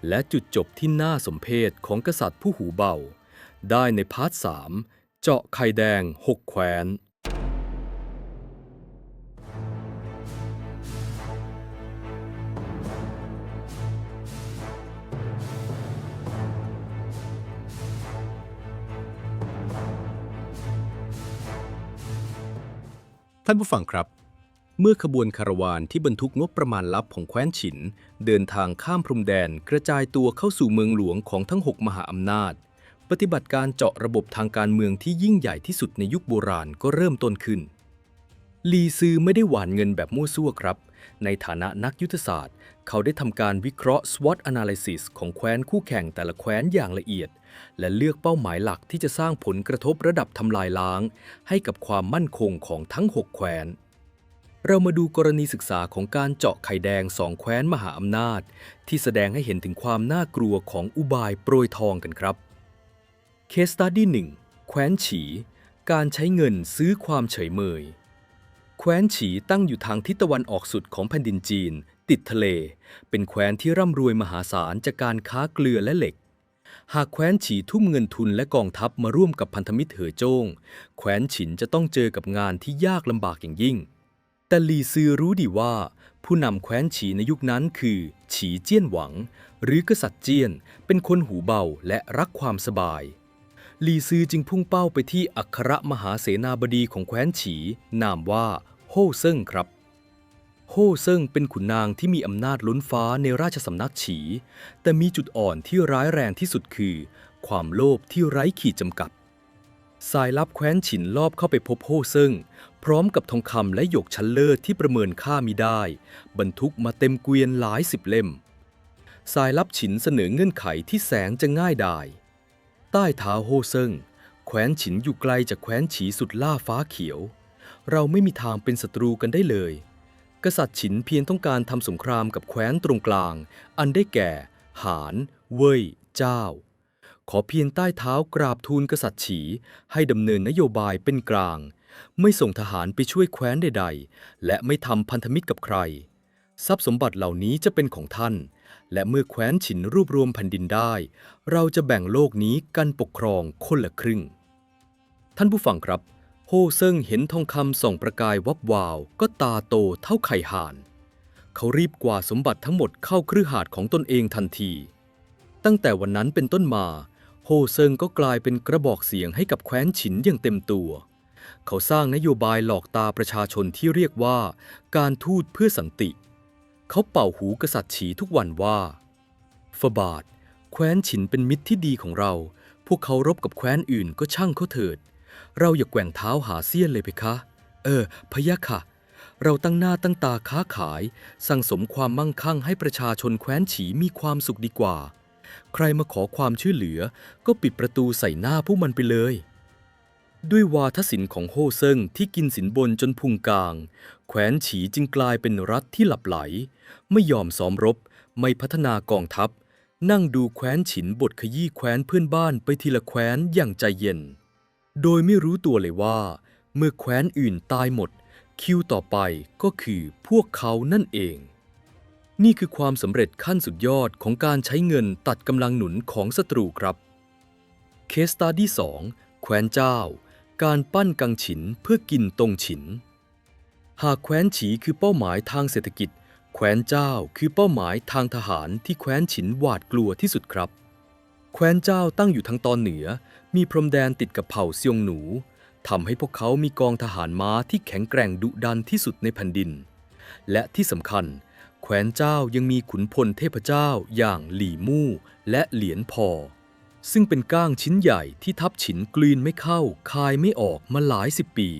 และจุดจบที่น่าสมเพชของกษัตริย์ผู้หูเบาได้ในพาร์ท 3เจาะไข่แดง6แคว้นท่านผู้ฟังครับเมื่อขบวนคาราวานที่บรรทุกงบประมาณลับของแคว้นฉินเดินทางข้ามพรมแดนกระจายตัวเข้าสู่เมืองหลวงของทั้ง6มหาอำนาจปฏิบัติการเจาะระบบทางการเมืองที่ยิ่งใหญ่ที่สุดในยุคโบราณก็เริ่มต้นขึ้นลีซือไม่ได้หว่านเงินแบบมั่วซั่วครับในฐานะนักยุทธศาสตร์เขาได้ทำการวิเคราะห์ SWOT analysis ของแคว้นคู่แข่งแต่ละแคว้นอย่างละเอียดและเลือกเป้าหมายหลักที่จะสร้างผลกระทบระดับทำลายล้างให้กับความมั่นคงของทั้ง6แคว้นเรามาดูกรณีศึกษาของการเจาะไข่แดง2แคว้นมหาอำนาจที่แสดงให้เห็นถึงความน่ากลัวของอุบายโปรยทองกันครับ Case Study 1 แคว้นฉีการใช้เงินซื้อความเฉยเมยแคว้นฉีตั้งอยู่ทางทิศตะวันออกสุดของแผ่นดินจีนติดทะเลเป็นแคว้นที่ร่ำรวยมหาศาลจากการค้าเกลือและเหล็กหากแคว้นฉีทุ่มเงินทุนและกองทัพมาร่วมกับพันธมิตรเหอโจ้งแคว้นฉินจะต้องเจอกับงานที่ยากลำบากอย่างยิ่งแต่ลีซือรู้ดีว่าผู้นำแคว้นฉีในยุคนั้นคือฉีเจี้ยนหวังหรือกษัตริย์เจี้ยนเป็นคนหูเบาและรักความสบายลีซือจึงพุ่งเป้าไปที่อัครมหาเสนาบดีของแคว้นฉีนามว่าโฮ่เซิ่งครับโฮ่เซิ่งเป็นขุนนางที่มีอำนาจล้นฟ้าในราชสำนักฉีแต่มีจุดอ่อนที่ร้ายแรงที่สุดคือความโลภที่ไร้ขีดจำกัดสายลับแคว้นฉินลอบเข้าไปพบโฮ่เซิ่งพร้อมกับทองคำและหยกชั้นเลิศที่ประเมินค่ามิได้บรรทุกมาเต็มเกวียนหลาย10เล่มสายลับฉินเสนอเงื่อนไขที่แสนจะง่ายดายใต้เท้าโฮ่เซิ่งแคว้นฉินอยู่ไกลจากแคว้นฉีสุดล่าฟ้าเขียวเราไม่มีทางเป็นศัตรูกันได้เลยกษัตริย์ฉินเพียงต้องการทำสงครามกับแคว้นตรงกลางอันได้แก่หานเว่ยเจ้าขอเพียงใต้เท้ากราบทูลกษัตริย์ฉีให้ดำเนินนโยบายเป็นกลางไม่ส่งทหารไปช่วยแคว้นใดๆและไม่ทำพันธมิตรกับใครทรัพย์สมบัติเหล่านี้จะเป็นของท่านและเมื่อแคว้นฉินรวบรวมแผ่นดินได้เราจะแบ่งโลกนี้กันปกครองคนละครึ่งท่านผู้ฟังครับโฮ่เซิ่งเห็นทองคำส่องประกายวับวาวก็ตาโตเท่าไข่ห่านเขารีบกวาดสมบัติทั้งหมดเข้าคฤหาสน์ของตนเองทันทีตั้งแต่วันนั้นเป็นต้นมาโฮ่เซิงก็กลายเป็นกระบอกเสียงให้กับแคว้นฉินอย่างเต็มตัวเขาสร้างนโยบายหลอกตาประชาชนที่เรียกว่าการทูตเพื่อสันติเขาเป่าหูกษัตริย์ฉีทุกวันว่าฝ่าบาท แคว้นฉินเป็นมิตรที่ดีของเราพวกเขารบกับแคว้นอื่นก็ช่างเขาเถิดเราอย่าแกว่งเท้าหาเสี้ยนเลยเพคะพะยะค่ะเราตั้งหน้าตั้งตาค้าขายสั่งสมความมั่งคั่งให้ประชาชนแคว้นฉีมีความสุขดีกว่าใครมาขอความช่วยเหลือก็ปิดประตูใส่หน้าพวกมันไปเลยด้วยวาทศิลป์ของโฮ่เซิงที่กินสินบนจนพุงกลางแคว้นฉีจึงกลายเป็นรัฐที่หลับไหลไม่ยอมซ้อมรบไม่พัฒนากองทัพนั่งดูแคว้นฉินบทขยี้แคว้นเพื่อนบ้านไปทีละแคว้นอย่างใจเย็นโดยไม่รู้ตัวเลยว่าเมื่อแคว้นอื่นตายหมดคิวต่อไปก็คือพวกเขานั่นเองนี่คือความสำเร็จขั้นสุดยอดของการใช้เงินตัดกำลังหนุนของศัตรูครับเคสตัดดี้2แคว้นเจ้าการปั้นกังฉินเพื่อกินตงฉินหากแคว้นฉีคือเป้าหมายทางเศรษฐกิจแคว้นเจ้าคือเป้าหมายทางทหารที่แคว้นฉินหวาดกลัวที่สุดครับแคว้นเจ้าตั้งอยู่ทางตอนเหนือมีพรมแดนติดกับเผ่าเซียงหนูทำให้พวกเขามีกองทหารม้าที่แข็งแกร่งดุดันที่สุดในแผ่นดินและที่สำคัญแคว้นเจ้ายังมีขุนพลเทพเจ้าอย่างหลี่มู่และเหลียนพอซึ่งเป็นก้างชิ้นใหญ่ที่ทัพฉินกลืนไม่เข้าคายไม่ออกมาหลายสิบปี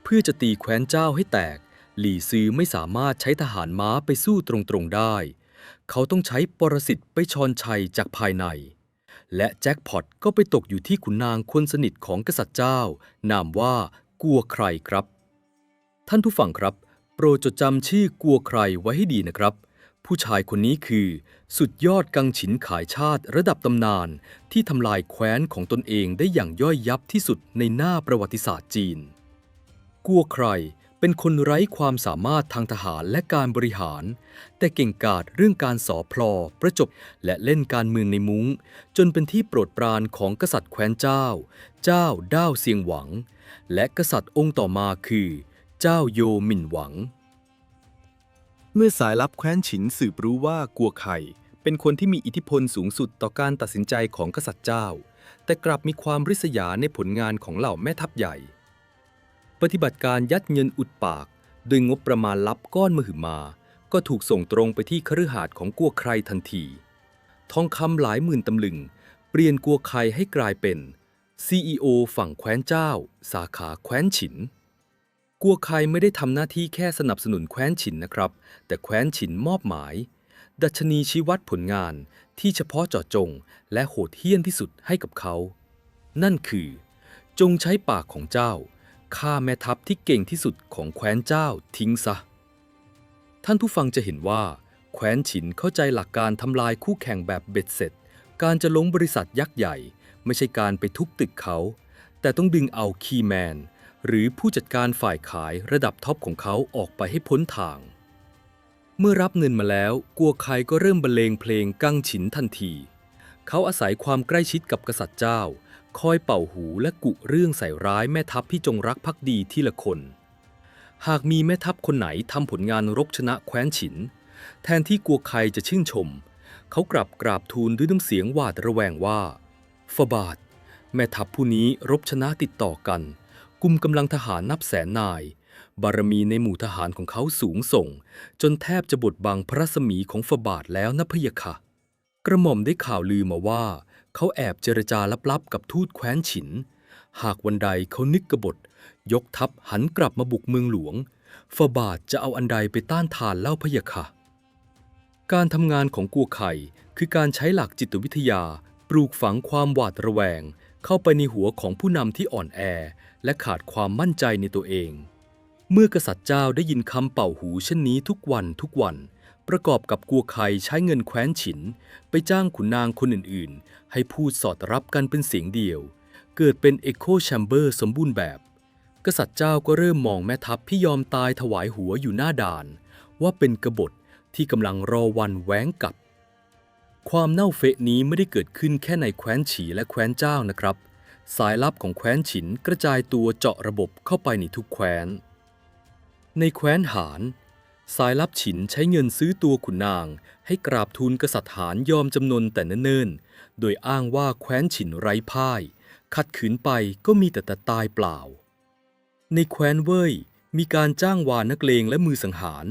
เพื่อจะตีแคว้นเจ้าให้แตกหลี่ซือไม่สามารถใช้ทหารม้าไปสู้ตรงๆได้เขาต้องใช้ปรสิตไปชอนชัยจากภายในและแจ็คพอตก็ไปตกอยู่ที่ขุนนางคนสนิทของกษัตริย์เจ้านามว่ากัวใครครับท่านผู้ฟังครับโปรดจดจำชื่อกัวใครไว้ให้ดีนะครับผู้ชายคนนี้คือสุดยอดกังฉินขายชาติระดับตำนานที่ทำลายแคว้นของตนเองได้อย่างย่อยยับที่สุดในหน้าประวัติศาสตร์จีนกัวใครเป็นคนไร้ความสามารถทางทหารและการบริหารแต่เก่งกาจเรื่องการสอพลอประจบและเล่นการเมืองในมุ้งจนเป็นที่โปรดปรานของกษัตริย์แคว้นเจ้าด้าวเซียงหวังและกษัตริย์องค์ต่อมาคือเจ้าโยหมิ่นหวังเมื่อสายลับแคว้นฉินสืบรู้ว่ากัวไข่เป็นคนที่มีอิทธิพลสูงสุดต่อการตัดสินใจของกษัตริย์เจ้าแต่กลับมีความริษยาในผลงานของเหล่าแม่ทัพใหญ่ปฏิบัติการยัดเงินอุดปากโดยงบประมาณลับก้อนมหึมาก็ถูกส่งตรงไปที่คฤหาสน์ของกัวไครทันทีทองคำหลายหมื่นตำลึงเปลี่ยนกัวไครให้กลายเป็น CEO ฝั่งแคว้นเจ้าสาขาแคว้นฉินกัวไคไม่ได้ทำหน้าที่แค่สนับสนุนแคว้นฉินนะครับแต่แคว้นฉินมอบหมายดัชนีชี้วัดผลงานที่เฉพาะเจาะจงและโหดเหี้ยมที่สุดให้กับเขานั่นคือจงใช้ปากของเจ้าฆ่าแม่ทัพที่เก่งที่สุดของแคว้นเจ้าทิ้งซะท่านผู้ฟังจะเห็นว่าแคว้นฉินเข้าใจหลักการทำลายคู่แข่งแบบเบ็ดเสร็จการจะล้มบริษัทยักษ์ใหญ่ไม่ใช่การไปทุบตึกเขาแต่ต้องดึงเอาคีย์แมนหรือผู้จัดการฝ่ายขายระดับท็อปของเขาออกไปให้พ้นทางเมื่อรับเงินมาแล้วกัวไคก็เริ่มบรรเลงเพลงกังฉินทันทีเขาอาศัยความใกล้ชิดกับกษัตริย์เจ้าคอยเป่าหูและกุเรื่องใส่ร้ายแม่ทัพที่จงรักภักดีทีละคนหากมีแม่ทัพคนไหนทำผลงานรบชนะแคว้นฉินแทนที่กัวไคจะชื่นชมเขากลับกราบทูลด้วยน้ำเสียงหวาดระแวงว่าฟาบาทแม่ทัพผู้นี้รบชนะติดต่อกันกุมกำลังทหารนับแสนนายบารมีในหมู่ทหารของเขาสูงส่งจนแทบจะบดบังพระรัศมีของฟาบาทแล้วนะพะยะค่ะกระหม่อมได้ข่าวลือมาว่าเขาแอบเจรจาลับๆกับทูตแคว้นฉินหากวันใดเขานึกกบฏยกทัพหันกลับมาบุกเมืองหลวงฟาบาทจะเอาอันใดไปต้านทานเล่าพะยะค่ะการทำงานของกัวไข่คือการใช้หลักจิตวิทยาปลูกฝังความหวาดระแวงเข้าไปในหัวของผู้นำที่อ่อนแอและขาดความมั่นใจในตัวเองเมื่อกษัตริย์เจ้าได้ยินคำเป่าหูเช่นนี้ทุกวันประกอบกับกัวไคใช้เงินแคว้นฉินไปจ้างขุนนางคนอื่นๆให้พูดสอดรับกันเป็นเสียงเดียวเกิดเป็นเอ็โคแชมเบอร์สมบูรณ์แบบกษัตริย์เจ้าก็เริ่มมองแม่ทัพที่ยอมตายถวายหัวอยู่หน้าด่านว่าเป็นกบฏที่กำลังรอวันแหวงกลับความเน่าเฟะนี้ไม่ได้เกิดขึ้นแค่ในแคว้นฉีและแคว้นเจ้านะครับสายลับของแคว้นฉินกระจายตัวเจาะระบบเข้าไปในทุกแคว้นในแคว้นหานสายลับฉินใช้เงินซื้อตัวขุนนางให้กราบทูลกษัตริย์หานยอมจำนนแต่เนิ่นๆโดยอ้างว่าแคว้นฉินไร้พ่ายขัดขืนไปก็มีแต่ตายเปล่าในแคว้นเว่ยมีการจ้างวานนักเลงและมือสังหาร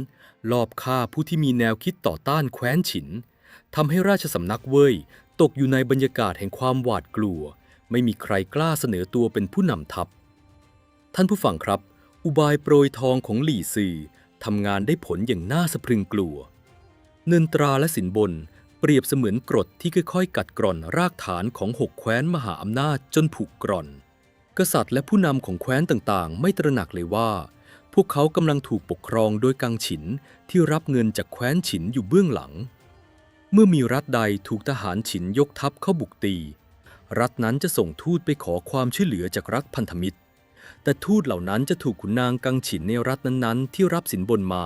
ลอบฆ่าผู้ที่มีแนวคิดต่อต้านแคว้นฉิน ทำให้ราชสำนักเว่ยตกอยู่ในบรรยากาศแห่งความหวาดกลัวไม่มีใครกล้าเสนอตัวเป็นผู้นำทัพท่านผู้ฟังครับอุบายโปรยทองของหลี่ซือทำงานได้ผลอย่างน่าสะพรึงกลัวเงินตราและสินบนเปรียบเสมือนกรดที่ค่อยๆกัดกร่อนรากฐานของ6แคว้นมหาอำนาจจนผุกร่อนกษัตริย์และผู้นำของแคว้นต่างๆไม่ตระหนักเลยว่าพวกเขากำลังถูกปกครองโดยกังฉินที่รับเงินจากแคว้นฉินอยู่เบื้องหลังเมื่อมีรัฐใดถูกทหารฉินยกทัพเข้าบุกตีรัฐนั้นจะส่งทูตไปขอความช่วยเหลือจากรัฐพันธมิตรแต่ทูตเหล่านั้นจะถูกขุนนางกังฉินในรัฐนั้นๆที่รับสินบนมา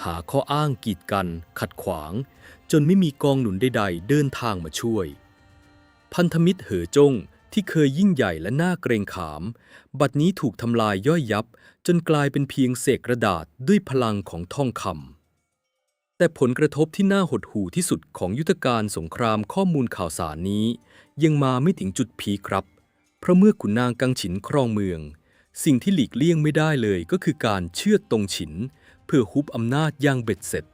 หาข้ออ้างกีดกันขัดขวางจนไม่มีกองหนุนใดๆเดินทางมาช่วยพันธมิตรเหอจงที่เคยยิ่งใหญ่และน่าเกรงขามบัดนี้ถูกทำลายย่อยยับจนกลายเป็นเพียงเศษกระดาษด้วยพลังของทองคำแต่ผลกระทบที่น่าหดหู่ที่สุดของยุทธการสงครามข้อมูลข่าวสารนี้ยังมาไม่ถึงจุดพีคครับเพราะเมื่อขุนนางกังฉินครองเมืองสิ่งที่หลีกเลี่ยงไม่ได้เลยก็คือการเชือดตงฉินเพื่อฮุบอำนาจอย่างเบ็ดเสร็จ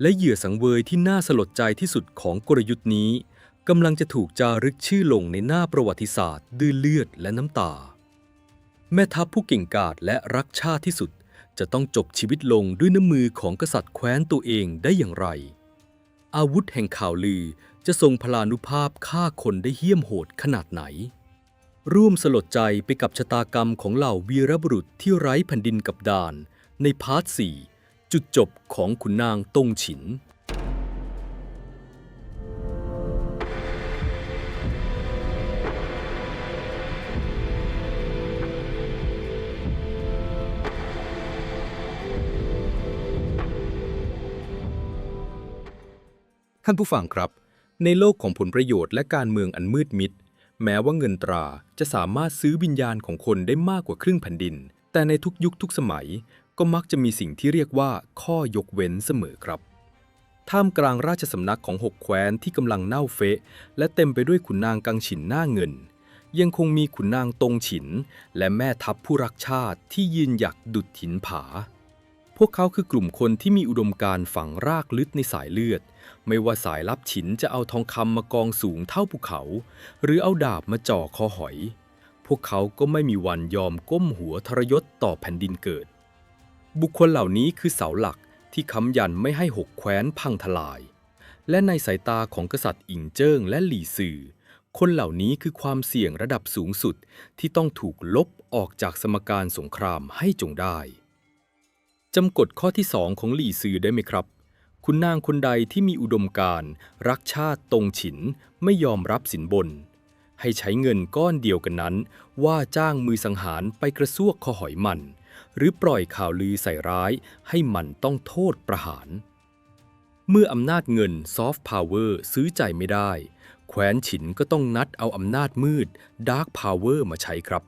และเหยื่อสังเวยที่น่าสลดใจที่สุดของกลยุทธ์นี้กำลังจะถูกจารึกชื่อลงในหน้าประวัติศาสตร์ด้วยเลือดและน้ำตาแม่ทัพผู้เก่งกาจและรักชาติที่สุดจะต้องจบชีวิตลงด้วยน้ำมือของกษัตริย์แคว้นตัวเองได้อย่างไรอาวุธแห่งข่าวลือจะทรงพลานุภาพฆ่าคนได้เหี้ยมโหดขนาดไหนร่วมสลดใจไปกับชะตากรรมของเหล่าวีรบุรุษที่ไร้แผ่นดินกับดานในพาร์ท 4จุดจบของขุนนางตงฉินท่านผู้ฟังครับในโลกของผลประโยชน์และการเมืองอันมืดมิดแม้ว่าเงินตราจะสามารถซื้อวิญญาณของคนได้มากกว่าครึ่งแผ่นดินแต่ในทุกยุคทุกสมัยก็มักจะมีสิ่งที่เรียกว่าข้อยกเว้นเสมอครับท่ามกลางราชสำนักของ6แคว้นที่กำลังเน่าเฟะและเต็มไปด้วยขุนนางกังฉินหน้าเงินยังคงมีขุนนางตงฉินและแม่ทัพผู้รักชาติที่ยืนหยัดดุจหินผาพวกเขาคือกลุ่มคนที่มีอุดมการณ์ฝังรากลึกในสายเลือดไม่ว่าสายลับฉินจะเอาทองคำมากองสูงเท่าภูเขาหรือเอาดาบมาจ่อคอหอยพวกเขาก็ไม่มีวันยอมก้มหัวทรยศต่อแผ่นดินเกิดบุคคลเหล่านี้คือเสาหลักที่ค้ำยันไม่ให้6แคว้นพังทลายและในสายตาของกษัตริย์อิงเจิ้งและหลี่ซือคนเหล่านี้คือความเสี่ยงระดับสูงสุดที่ต้องถูกลบออกจากสมการสงครามให้จงได้จำกฎข้อที่2ของหลี่ซือได้ไหมครับคุณนางคนใดที่มีอุดมการณ์รักชาติตงฉินไม่ยอมรับสินบนให้ใช้เงินก้อนเดียวกันนั้นว่าจ้างมือสังหารไปกระซวกคอหอยมันหรือปล่อยข่าวลือใส่ร้ายให้มันต้องโทษประหารเมื่ออำนาจเงินซอฟต์พาวเวอร์ซื้อใจไม่ได้แคว้นฉินก็ต้องนัดเอาอำนาจมืดดาร์กพาวเวอร์มาใช้ครับ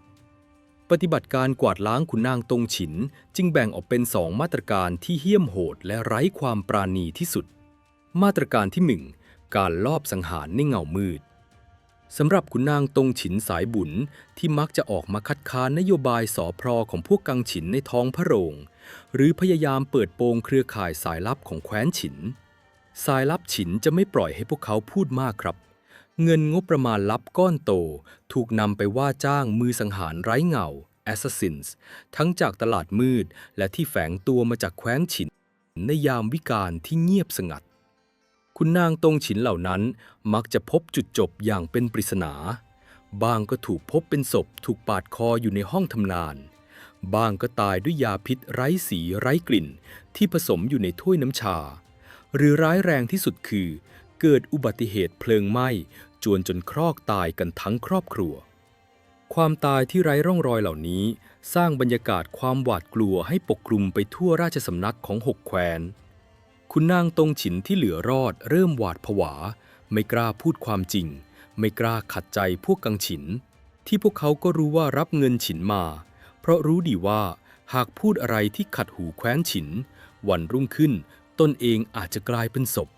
ปฏิบัติการกวาดล้างขุนนางตงฉินจึงแบ่งออกเป็น2มาตรการที่เหี้ยมโหดและไร้ความปราณีที่สุดมาตรการที่1การลอบสังหารในเงามืดสำหรับขุนนางตงฉินสายบุญที่มักจะออกมาคัดค้านนโยบายสอพรของพวกกังฉินในท้องพระโรงหรือพยายามเปิดโปงเครือข่ายสายลับของแคว้นฉินสายลับฉินจะไม่ปล่อยให้พวกเขาพูดมากครับเงินงบประมาณลับก้อนโตถูกนำไปว่าจ้างมือสังหารไร้เงา Assassins ทั้งจากตลาดมืดและที่แฝงตัวมาจากแคว้นฉินในยามวิกาลที่เงียบสงัดคุณนางตงฉินเหล่านั้นมักจะพบจุดจบอย่างเป็นปริศนาบางก็ถูกพบเป็นศพถูกปาดคออยู่ในห้องทำงานบางก็ตายด้วยยาพิษไร้สีไร้กลิ่นที่ผสมอยู่ในถ้วยน้ำชาหรือร้ายแรงที่สุดคือเกิดอุบัติเหตุเพลิงไหม้จนครอกตายกันทั้งครอบครัวความตายที่ไร้ร่องรอยเหล่านี้สร้างบรรยากาศความหวาดกลัวให้ปกคลุมไปทั่วราชสำนักของ6แคว้นคุณนางตงฉินที่เหลือรอดเริ่มหวาดผวาไม่กล้าพูดความจริงไม่กล้าขัดใจพวกกังฉินที่พวกเขาก็รู้ว่ารับเงินฉินมาเพราะรู้ดีว่าหากพูดอะไรที่ขัดหูแคว้นฉินวันรุ่งขึ้นตนเองอาจจะกลายเป็นศพ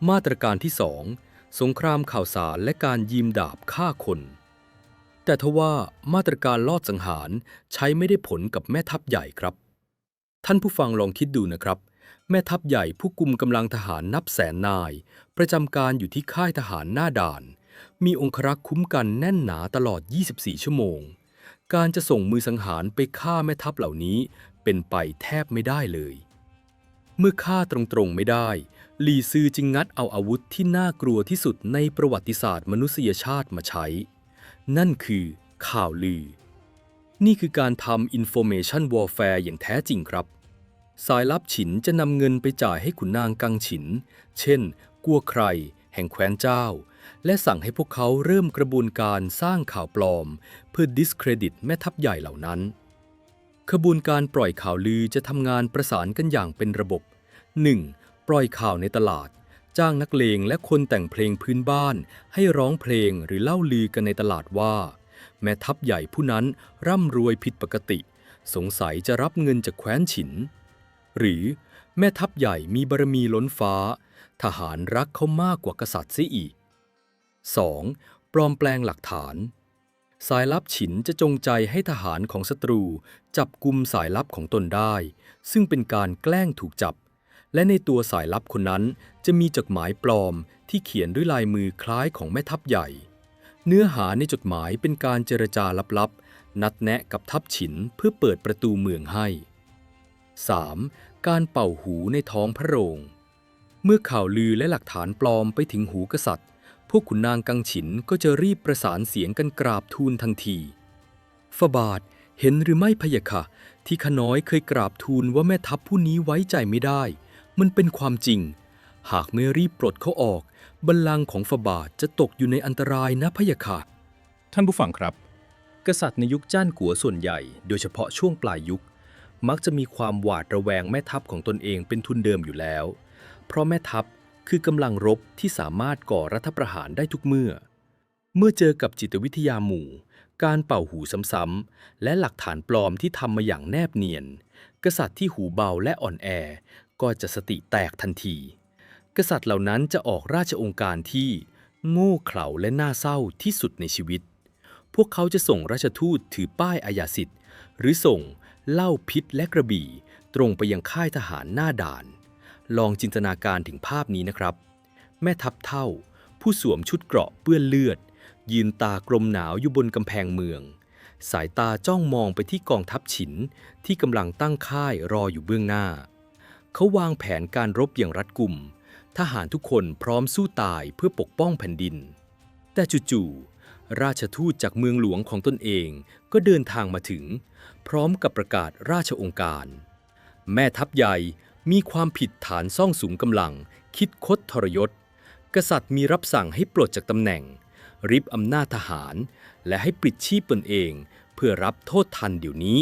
มาตรการที่2สงครามข่าวสารและการยิงดาบฆ่าคนแต่ทว่ามาตรการลอบสังหารใช้ไม่ได้ผลกับแม่ทัพใหญ่ครับท่านผู้ฟังลองคิดดูนะครับ แม่ทัพใหญ่ผู้กุมกำลังทหารนับแสนนายประจำการอยู่ที่ค่ายทหารหน้าด่านมีองครักษ์คุ้มกันแน่นหนาตลอด 24 ชั่วโมงการจะส่งมือสังหารไปฆ่าแม่ทัพเหล่านี้เป็นไปแทบไม่ได้เลยเมื่อฆ่าตรงๆไม่ได้หลี่ซือจึงงัดเอาอาวุธที่น่ากลัวที่สุดในประวัติศาสตร์มนุษยชาติมาใช้นั่นคือข่าวลือนี่คือการทำ Information Warfare อย่างแท้จริงครับสายลับฉินจะนำเงินไปจ่ายให้ขุนนางกังฉินเช่นกัวไครแห่งแคว้นเจ้าและสั่งให้พวกเขาเริ่มกระบวนการสร้างข่าวปลอมเพื่อ discredit แม่ทัพใหญ่เหล่านั้นขบวนการปล่อยข่าวลือจะทำงานประสานกันอย่างเป็นระบบ 1. ปล่อยข่าวในตลาดจ้างนักเลงและคนแต่งเพลงพื้นบ้านให้ร้องเพลงหรือเล่าลือกันในตลาดว่าแม่ทัพใหญ่ผู้นั้นร่ำรวยผิดปกติสงสัยจะรับเงินจากแคว้นฉินหรือแม่ทัพใหญ่มีบารมีล้นฟ้าทหารรักเขามากกว่ากษัตริย์เสียอีก 2. ปลอมแปลงหลักฐานสายลับฉินจะจงใจให้ทหารของศัตรูจับกุมสายลับของตนได้ซึ่งเป็นการแกล้งถูกจับและในตัวสายลับคนนั้นจะมีจดหมายปลอมที่เขียนด้วยลายมือคล้ายของแม่ทัพใหญ่เนื้อหาในจดหมายเป็นการเจรจาลับๆนัดแนะกับทัพฉินเพื่อเปิดประตูเมืองให้ 3. การเป่าหูในท้องพระโรงเมื่อข่าวลือและหลักฐานปลอมไปถึงหูกษัตริย์พวกขุนนางกังฉินก็จะรีบประสานเสียงกันกราบทูลทันทีฝาบาทเห็นหรือไม่พะยะค่ะที่ข้าน้อยเคยกราบทูลว่าแม่ทัพผู้นี้ไว้ใจไม่ได้มันเป็นความจริงหากไม่รีบปลดเขาออกบัลลังก์ของฝาบาทจะตกอยู่ในอันตรายนะพะยะค่ะท่านผู้ฟังครับกษัตริย์ในยุคจ้านกัวส่วนใหญ่โดยเฉพาะช่วงปลายยุคมักจะมีความหวาดระแวงแม่ทัพของตนเองเป็นทุนเดิมอยู่แล้วเพราะแม่ทัพคือกำลังรบที่สามารถก่อรัฐประหารได้ทุกเมื่อเจอกับจิตวิทยาหมู่การเป่าหูซ้ำๆและหลักฐานปลอมที่ทำมาอย่างแนบเนียนกษัตริย์ที่หูเบาและอ่อนแอก็จะสติแตกทันทีกษัตริย์เหล่านั้นจะออกราชองค์การที่โง่เขลาและน่าเศร้าที่สุดในชีวิตพวกเขาจะส่งราชทูตถือป้ายอาญาสิทธิ์หรือส่งเหล้าพิษและกระบี่ตรงไปยังค่ายทหารหน้าด่านลองจินตนาการถึงภาพนี้นะครับแม่ทัพเฒ่าผู้สวมชุดเกราะเปื้อนเลือดยืนตากลมหนาวอยู่บนกำแพงเมืองสายตาจ้องมองไปที่กองทัพฉินที่กำลังตั้งค่ายรออยู่เบื้องหน้าเขาวางแผนการรบอย่างรัดกุมทหารทุกคนพร้อมสู้ตายเพื่อปกป้องแผ่นดินแต่จู่ๆราชทูตจากเมืองหลวงของตนเองก็เดินทางมาถึงพร้อมกับประกาศราชองค์การแม่ทัพใหญ่มีความผิดฐานซ่องสุมกำลังคิดคดทรยศกษัตริย์มีรับสั่งให้ปลดจากตำแหน่งริบอำนาจทหารและให้ปลิดชีพตนเองเพื่อรับโทษทันเดี๋ยวนี้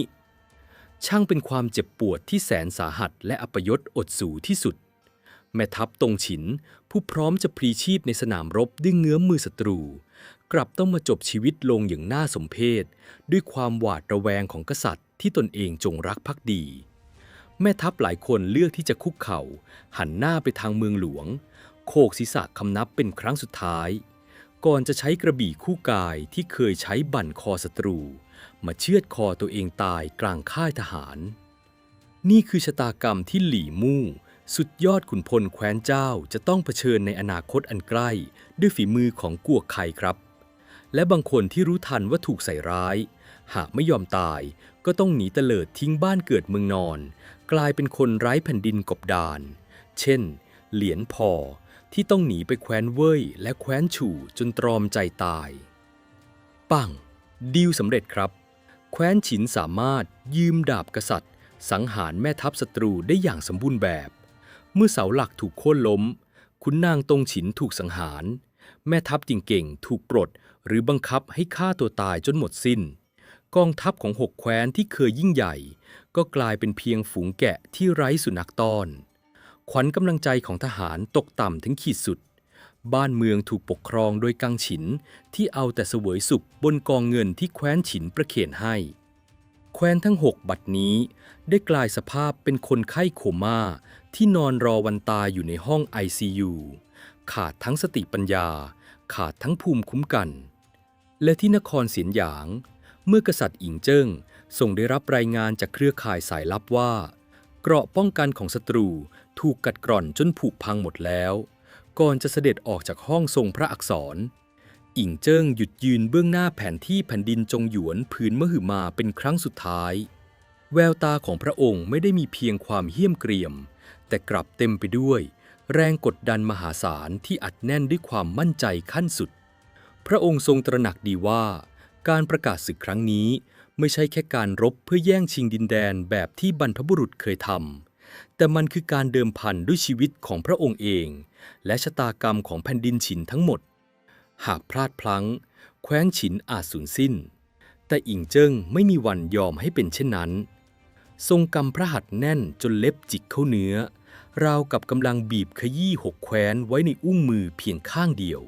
ช่างเป็นความเจ็บปวดที่แสนสาหัสและอัปยศอดสูที่สุดแม่ทัพตงฉินผู้พร้อมจะพลีชีพในสนามรบด้วยเงื้อมมือศัตรูกลับต้องมาจบชีวิตลงอย่างน่าสมเพชด้วยความหวาดระแวงของกษัตริย์ที่ตนเองจงรักภักดีแม่ทัพหลายคนเลือกที่จะคุกเข่าหันหน้าไปทางเมืองหลวงโขกศีรษะคำนับเป็นครั้งสุดท้ายก่อนจะใช้กระบี่คู่กายที่เคยใช้บั่นคอศัตรูมาเชือดคอตัวเองตายกลางค่ายทหารนี่คือชะตากรรมที่หลี่มู่สุดยอดขุนพลแคว้นเจ้าจะต้องเผชิญในอนาคตอันใกล้ด้วยฝีมือของกัวไคครับและบางคนที่รู้ทันว่าถูกใส่ร้ายหากไม่ยอมตายก็ต้องหนีเตลิดทิ้งบ้านเกิดเมืองนอนกลายเป็นคนไร้แผ่นดินกบดานเช่นเหลียนพอที่ต้องหนีไปแคว้นเว่ยและแคว้นฉู่จนตรอมใจตายปังดีลสำเร็จครับแคว้นฉินสามารถยืมดาบกษัตริย์สังหารแม่ทัพศัตรูได้อย่างสมบูรณ์แบบเมื่อเสาหลักถูกโค่นล้มขุนนางตงฉินถูกสังหารแม่ทัพเก่งๆถูกปลดหรือบังคับให้ฆ่าตัวตายจนหมดสิ้นกองทัพของ6แคว้นที่เคยยิ่งใหญ่ก็กลายเป็นเพียงฝูงแกะที่ไร้สุนัขต้อนขวัญกำลังใจของทหารตกต่ำถึงขีดสุดบ้านเมืองถูกปกครองโดยกังฉินที่เอาแต่เสวยสุขบนกองเงินที่แคว้นฉินประเคนให้แคว้นทั้ง6บัดนี้ได้กลายสภาพเป็นคนไข้โคม่าที่นอนรอวันตายอยู่ในห้อง ICU ขาดทั้งสติปัญญาขาดทั้งภูมิคุ้มกันและที่นครเสียนหยางเมื่อกษัตริย์อิงเจิ้งส่งได้รับรายงานจากเครือข่ายสายลับว่าเกราะป้องกันของศัตรู ถูกกัดกร่อนจนผุพังหมดแล้วก่อนจะเสด็จออกจากห้องทรงพระอักษรอิงเจิ้งหยุดยืนเบื้องหน้าแผนที่แผ่นดินจงหยวนผืนมหึมาเป็นครั้งสุดท้ายแววตาของพระองค์ไม่ได้มีเพียงความเหี้ยมเกรียมแต่กลับเต็มไปด้วยแรงกดดันมหาศาลที่อัดแน่นด้วยความมั่นใจขั้นสุดพระองค์ทรงตระหนักดีว่าการประกาศศึกครั้งนี้ไม่ใช่แค่การรบเพื่อแย่งชิงดินแดนแบบที่บรรพบุรุษเคยทำแต่มันคือการเดิมพันด้วยชีวิตของพระองค์เองและชะตากรรมของแผ่นดินฉินทั้งหมดหากพลาดพลั้งแคว้นฉินอาจสูญสิ้นแต่อิงเจิ้งไม่มีวันยอมให้เป็นเช่นนั้นทรงกำพระหัตถ์แน่นจนเล็บจิกเข้าเนื้อราวกับกำลังบีบขยี้6แคว้นไว้ในอุ้งมือเพียงข้างเดียว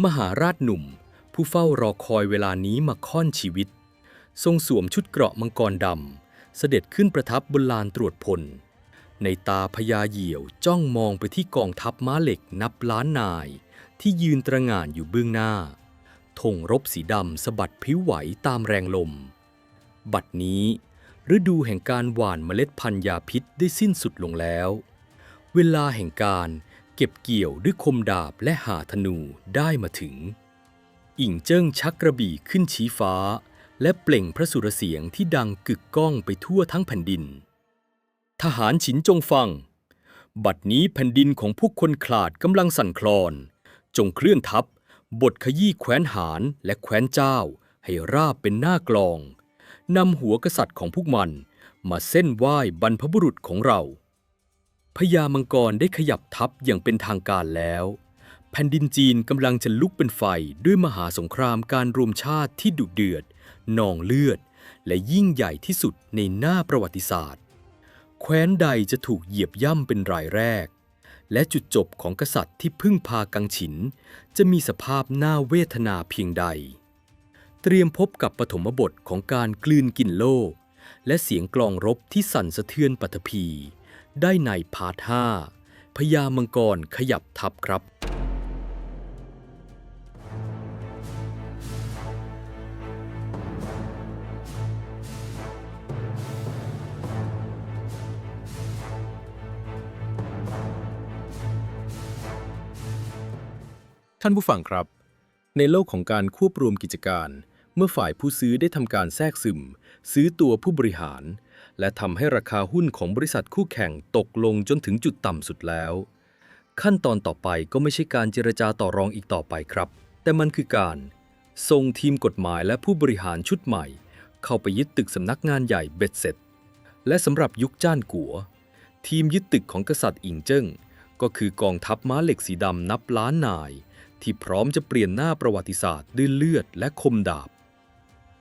มหาราชหนุ่มผู้เฝ้ารอคอยเวลานี้มาค่อนชีวิตทรงสวมชุดเกราะมังกรดำเสด็จขึ้นประทับบนลานตรวจพลในตาพญาเหยี่ยวจ้องมองไปที่กองทัพม้าเหล็กนับล้านนายที่ยืนตระหง่านอยู่เบื้องหน้าธงรบสีดำสะบัดพลิ้วไหวตามแรงลมบัดนี้ฤดูแห่งการหว่านเมล็ดพันธุ์ยาพิษได้สิ้นสุดลงแล้วเวลาแห่งการเก็บเกี่ยวด้วยคมดาบและหาธนูได้มาถึงอิงเจิ้งชักกระบี่ขึ้นชี้ฟ้าและเปล่งพระสุรเสียงที่ดังกึกก้องไปทั่วทั้งแผ่นดินทหารฉินจงฟังบัดนี้แผ่นดินของพวกคนขลาดกำลังสั่นคลอนจงเคลื่อนทัพบทขยี้แคว้นหารและแคว้นเจ้าให้ราบเป็นหน้ากลองนำหัวกษัตริย์ของพวกมันมาเส้นไหว้บรรพบุรุษของเราพญามังกรได้ขยับทัพอย่างเป็นทางการแล้วแผ่นดินจีนกำลังจะลุกเป็นไฟด้วยมหาสงครามการรวมชาติที่ดุเดือดนองเลือดและยิ่งใหญ่ที่สุดในหน้าประวัติศาสตร์แคว้นใดจะถูกเหยียบย่ำเป็นรายแรกและจุดจบของกษัตริย์ที่พึ่งพากังฉินจะมีสภาพน่าเวทนาเพียงใดเตรียมพบกับปฐมบทของการกลืนกินโลกและเสียงกลองรบที่สั่นสะเทือนปฐพีได้ในพาร์ท 5พญามังกรขยับทัพครับท่านผู้ฟังครับในโลกของการควบรวมกิจการเมื่อฝ่ายผู้ซื้อได้ทำการแทรกซึมซื้อตัวผู้บริหารและทำให้ราคาหุ้นของบริษัทคู่แข่งตกลงจนถึงจุดต่ำสุดแล้วขั้นตอนต่อไปก็ไม่ใช่การเจรจาต่อรองอีกต่อไปครับแต่มันคือการส่งทีมกฎหมายและผู้บริหารชุดใหม่เข้าไปยึดตึกสำนักงานใหญ่เบ็ดเสร็จและสำหรับยุคจ้านกัวทีมยึดตึกของกษัตริย์อิงเจิ้งก็คือกองทัพม้าเหล็กสีดำนับล้านนายที่พร้อมจะเปลี่ยนหน้าประวัติศาสตร์ด้วยเลือดและคมดาบ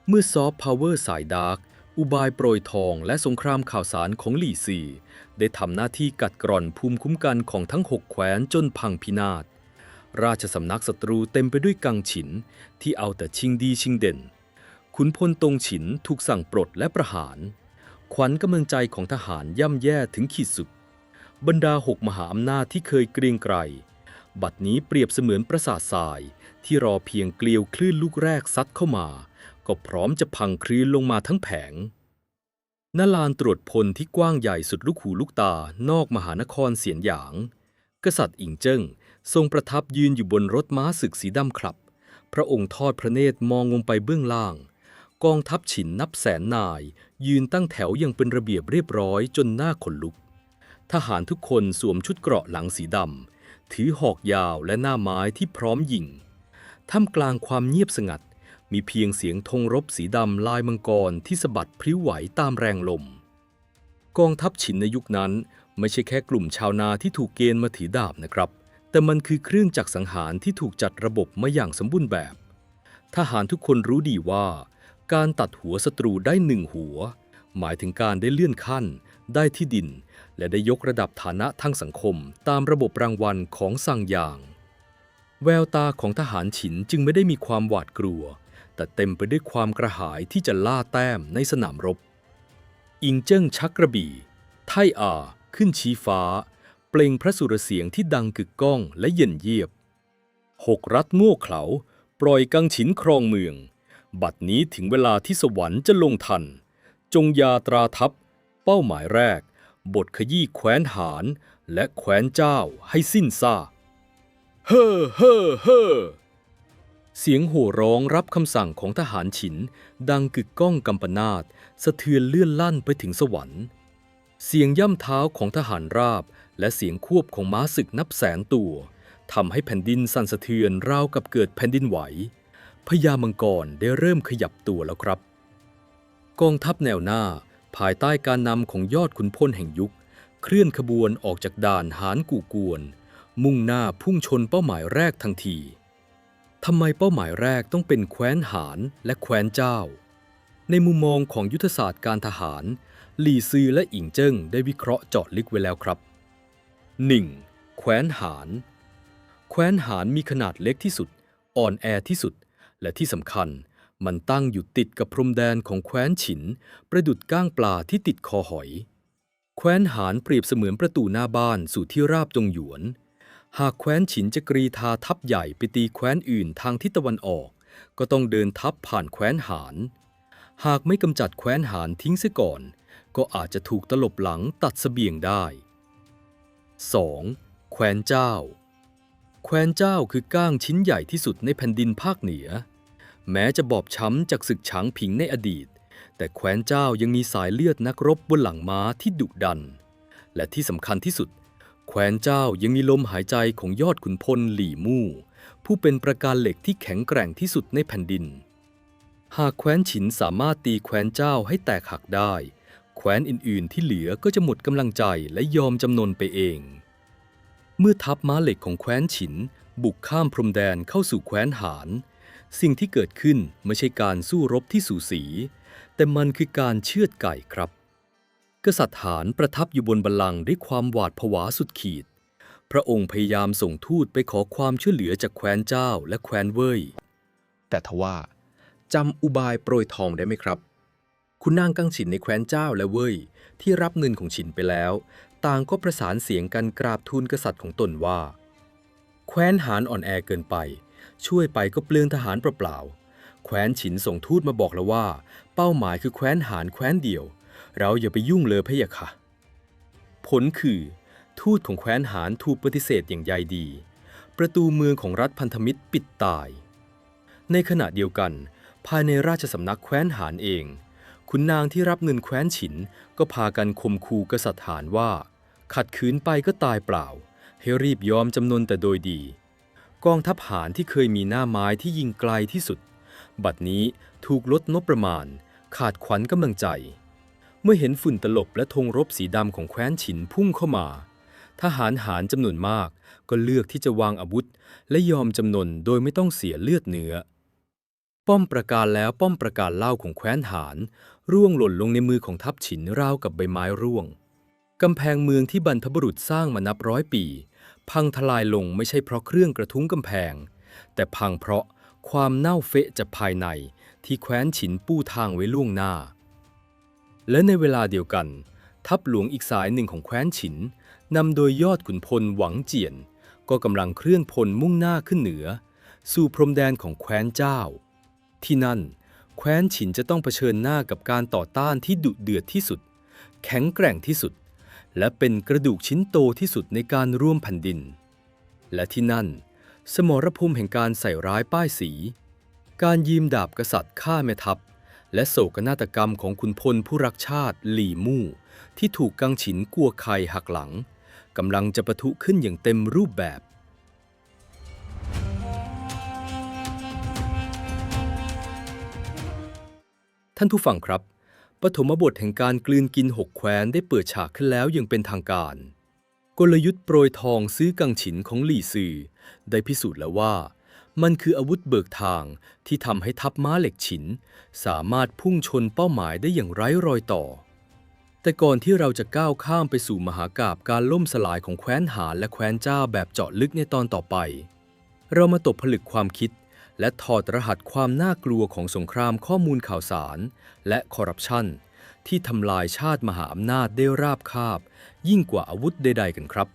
เมื่อซอฟต์พาวเวอร์สายดาร์กอุบายโปรยทองและสงครามข่าวสารของหลี่ซีได้ทำหน้าที่กัดกร่อนภูมิคุ้มกันของทั้ง6แคว้นจนพังพินาศราชสำนักศัตรูเต็มไปด้วยกังฉินที่เอาแต่ชิงดีชิงเด่นขุนพลตงฉินถูกสั่งปลดและประหารขวัญกำลังใจของทหารย่ำแย่ถึงขีดสุดบรรดา6มหาอำนาจที่เคยเกรียงไกรบัดนี้เปรียบเสมือนปราสาททรายที่รอเพียงเกลียวคลื่นลูกแรกซัดเข้ามาก็พร้อมจะพังคลื่นลงมาทั้งแผงณลานตรวจพลที่กว้างใหญ่สุดลูกหูลูกตานอกมหานครเสียนหยางกษัตริย์อิงเจิ้งทรงประทับยืนอยู่บนรถม้าศึกสีดำคลับพระองค์ทอดพระเนตรมองลงไปเบื้องล่างกองทัพฉินนับแสนนายยืนตั้งแถวอย่างเป็นระเบียบเรียบร้อยจนหน้าขนลุกทหารทุกคนสวมชุดเกราะหลังสีดำถือหอกยาวและหน้าไม้ที่พร้อมยิงท่ามกลางความเงียบสงัดมีเพียงเสียงธงรบสีดำลายมังกรที่สะบัดพลิ้วไหวตามแรงลมกองทัพฉินในยุคนั้นไม่ใช่แค่กลุ่มชาวนาที่ถูกเกณฑ์มาถือดาบนะครับแต่มันคือเครื่องจักรสังหารที่ถูกจัดระบบมาอย่างสมบูรณ์แบบทหารทุกคนรู้ดีว่าการตัดหัวศัตรูได้1 หัวหมายถึงการได้เลื่อนขั้นได้ที่ดินและได้ยกระดับฐานะทางสังคมตามระบบรางวัลของซังหยางแววตาของทหารฉินจึงไม่ได้มีความหวาดกลัวแต่เต็มไปด้วยความกระหายที่จะล่าแต้มในสนามรบอิงเจิ้งชักกระบี่ไท่อาขึ้นชี้ฟ้าเปล่งพระสุรเสียงที่ดังกึกก้องและเย็นเยียบ6 รัฐโง่เขลาปล่อยกังฉินครองเมืองบัดนี้ถึงเวลาที่สวรรค์จะลงทันจงยาตราทัพเป้าหมายแรก บทขยี้แคว้นหารและแคว้นเจ้าให้สิ้นซากเฮ่อเฮ่อเฮ่อเสียงโห่ร้องรับคำสั่งของทหารฉินดังกึกก้องกำปนาตสะเทือนเลื่อนลั่นไปถึงสวรรค์เสียงย่ำเท้าของทหารราบและเสียงควบของม้าศึกนับแสนตัวทำให้แผ่นดินสั่นสะเทือนราวกับเกิดแผ่นดินไหวพญามังกรได้เริ่มขยับตัวแล้วครับกองทัพแนวหน้าภายใต้การนำของยอดขุนพลแห่งยุคเคลื่อนขบวนออกจากด่านหานกู่กวนมุ่งหน้าพุ่งชนเป้าหมายแรกทันทีทำไมเป้าหมายแรกต้องเป็นแคว้นหานและแคว้นเจ้าในมุมมองของยุทธศาสตร์การทหารหลี่ซือและอิงเจิ้งได้วิเคราะห์เจาะลึกไว้แล้วครับ 1. แคว้นหานแคว้นหานมีขนาดเล็กที่สุดอ่อนแอที่สุดและที่สำคัญมันตั้งอยู่ติดกับพรมแดนของแคว้นฉินประดุจก้างปลาที่ติดคอหอยแคว้นหานเปรียบเสมือนประตูหน้าบ้านสู่ที่ราบจงหยวนหากแคว้นฉินจะกรีธาทัพใหญ่ไปตีแคว้นอื่นทางทิศตะวันออกก็ต้องเดินทัพผ่านแคว้นหานหากไม่กำจัดแคว้นหานทิ้งเสียก่อนก็อาจจะถูกตลบหลังตัดเสบียงได้ 2. แคว้นเจ้าแคว้นเจ้าคือก้างชิ้นใหญ่ที่สุดในแผ่นดินภาคเหนือแม้จะบอบช้ำจากศึกฉางผิงในอดีตแต่แคว้นเจ้ายังมีสายเลือดนักรบบนหลังม้าที่ดุดันและที่สำคัญที่สุดแคว้นเจ้ายังมีลมหายใจของยอดขุนพลหลี่มู่ผู้เป็นประการเหล็กที่แข็งแกร่งที่สุดในแผ่นดินหากแคว้นฉินสามารถตีแคว้นเจ้าให้แตกหักได้แคว้นอื่นๆที่เหลือก็จะหมดกำลังใจและยอมจำนนไปเองเมื่อทัพม้าเหล็กของแคว้นฉินบุกข้ามพรมแดนเข้าสู่แคว้นหานสิ่งที่เกิดขึ้นไม่ใช่การสู้รบที่สูสีแต่มันคือการเชือดไก่ครับกษัตริย์หานประทับอยู่บนบัลลังก์ด้วยความหวาดผวาสุดขีดพระองค์พยายามส่งทูตไปขอความช่วยเหลือจากแคว้นเจ้าและแคว้นเว่ยแต่ทว่าจำอุบายโปรยทองได้ไหมครับคุณนางกังฉินในแคว้นเจ้าและเว่ยที่รับเงินของฉินไปแล้วต่างก็ประสานเสียงกันกราบทูลกษัตริย์ของตนว่าแคว้นหานอ่อนแอเกินไปช่วยไปก็เปลืองทหารเปล่าๆแคว้นฉินส่งทูตมาบอกแล้วว่าเป้าหมายคือแคว้นหานแคว้นเดียวเราอย่าไปยุ่งเลยพะยะค่ะผลคือทูตของแคว้นหานถูกปฏิเสธอย่างใยดีประตูเมืองของรัฐพันธมิตรปิดตายในขณะเดียวกันภายในราชสำนักแคว้นหานเองขุนนางที่รับเงินแคว้นฉินก็พากันข่มขู่กษัตริย์หานว่าขัดขืนไปก็ตายเปล่าให้รีบยอมจำนนแต่โดยดีกองทัพหารที่เคยมีหน้าไม้ที่ยิงไกลที่สุดบัดนี้ถูกลดงบประมาณขาดขวัญกำลังใจเมื่อเห็นฝุ่นตลบและธงรบสีดำของแคว้นฉินพุ่งเข้ามาทหารหารจำนวนมากก็เลือกที่จะวางอาวุธและยอมจำนนโดยไม่ต้องเสียเลือดเนื้อป้อมประการแล้วป้อมประการเล่าของแคว้นหารร่วงหล่นลงในมือของทัพฉินราวกับใบไม้ร่วงกำแพงเมืองที่บรรพบุรุษสร้างมานับร้อยปีพังทลายลงไม่ใช่เพราะเครื่องกระทุ้งกำแพงแต่พังเพราะความเน่าเฟะจากภายในที่แคว้นฉินปู้ทางไว้ล่วงหน้าและในเวลาเดียวกันทัพหลวงอีกสายหนึ่งของแคว้นฉินนำโดยยอดขุนพลหวังเจียนก็กำลังเคลื่อนพลมุ่งหน้าขึ้นเหนือสู่พรมแดนของแคว้นเจ้าที่นั่นแคว้นฉินจะต้องเผชิญหน้ากับการต่อต้านที่ดุเดือดที่สุดแข็งแกร่งที่สุดและเป็นกระดูกชิ้นโตที่สุดในการร่วมแผ่นดินและที่นั่นสมรภูมิแห่งการใส่ร้ายป้ายสีการยืมดาบกษัตริย์ฆ่าแม่ทัพและโศกนาฏกรรมของขุนพลผู้รักชาติหลี่มู่ที่ถูกกังฉินกัวไคหักหลังกำลังจะปะทุขึ้นอย่างเต็มรูปแบบท่านผู้ฟังครับปฐมบทแห่งการกลืนกินหกแคว้นได้เปิดฉากขึ้นแล้วอย่างเป็นทางการกลยุทธ์โปรยทองซื้อกังฉินของหลี่ซือได้พิสูจน์แล้วว่ามันคืออาวุธเบิกทางที่ทำให้ทัพม้าเหล็กฉินสามารถพุ่งชนเป้าหมายได้อย่างไร้รอยต่อแต่ก่อนที่เราจะก้าวข้ามไปสู่มหากาพย์การล่มสลายของแคว้นหานและแคว้นเจ้าแบบเจาะลึกในตอนต่อไปเรามาตกผลึกความคิดและถอดรหัสความน่ากลัวของสงครามข้อมูลข่าวสารและคอร์รัปชันที่ทำลายชาติมหาอำนาจได้ราบคาบยิ่งกว่าอาวุธใดๆกันครับ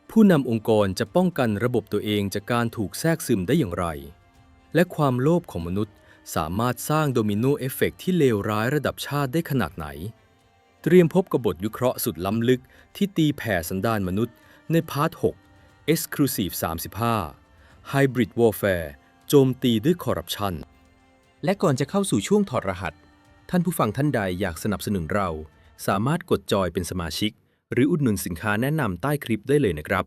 ผู้นำองค์กรจะป้องกันระบบตัวเองจากการถูกแทรกซึมได้อย่างไรและความโลภของมนุษย์สามารถสร้างโดมิโนเอฟเฟกต์ที่เลวร้ายระดับชาติได้ขนาดไหน เตรียมพบกับบทวิเคราะห์สุดล้ำลึกที่ตีแผ่สันดานมนุษย์ในพาร์ท 6 Exclusive 35 Hybrid Warfare โจมตีด้วยคอร์รัปชันและก่อนจะเข้าสู่ช่วงถอดรหัสท่านผู้ฟังท่านใดอยากสนับสนุนเราสามารถกดจอยเป็นสมาชิกหรืออุดหนุนสินค้าแนะนำใต้คลิปได้เลยนะครับ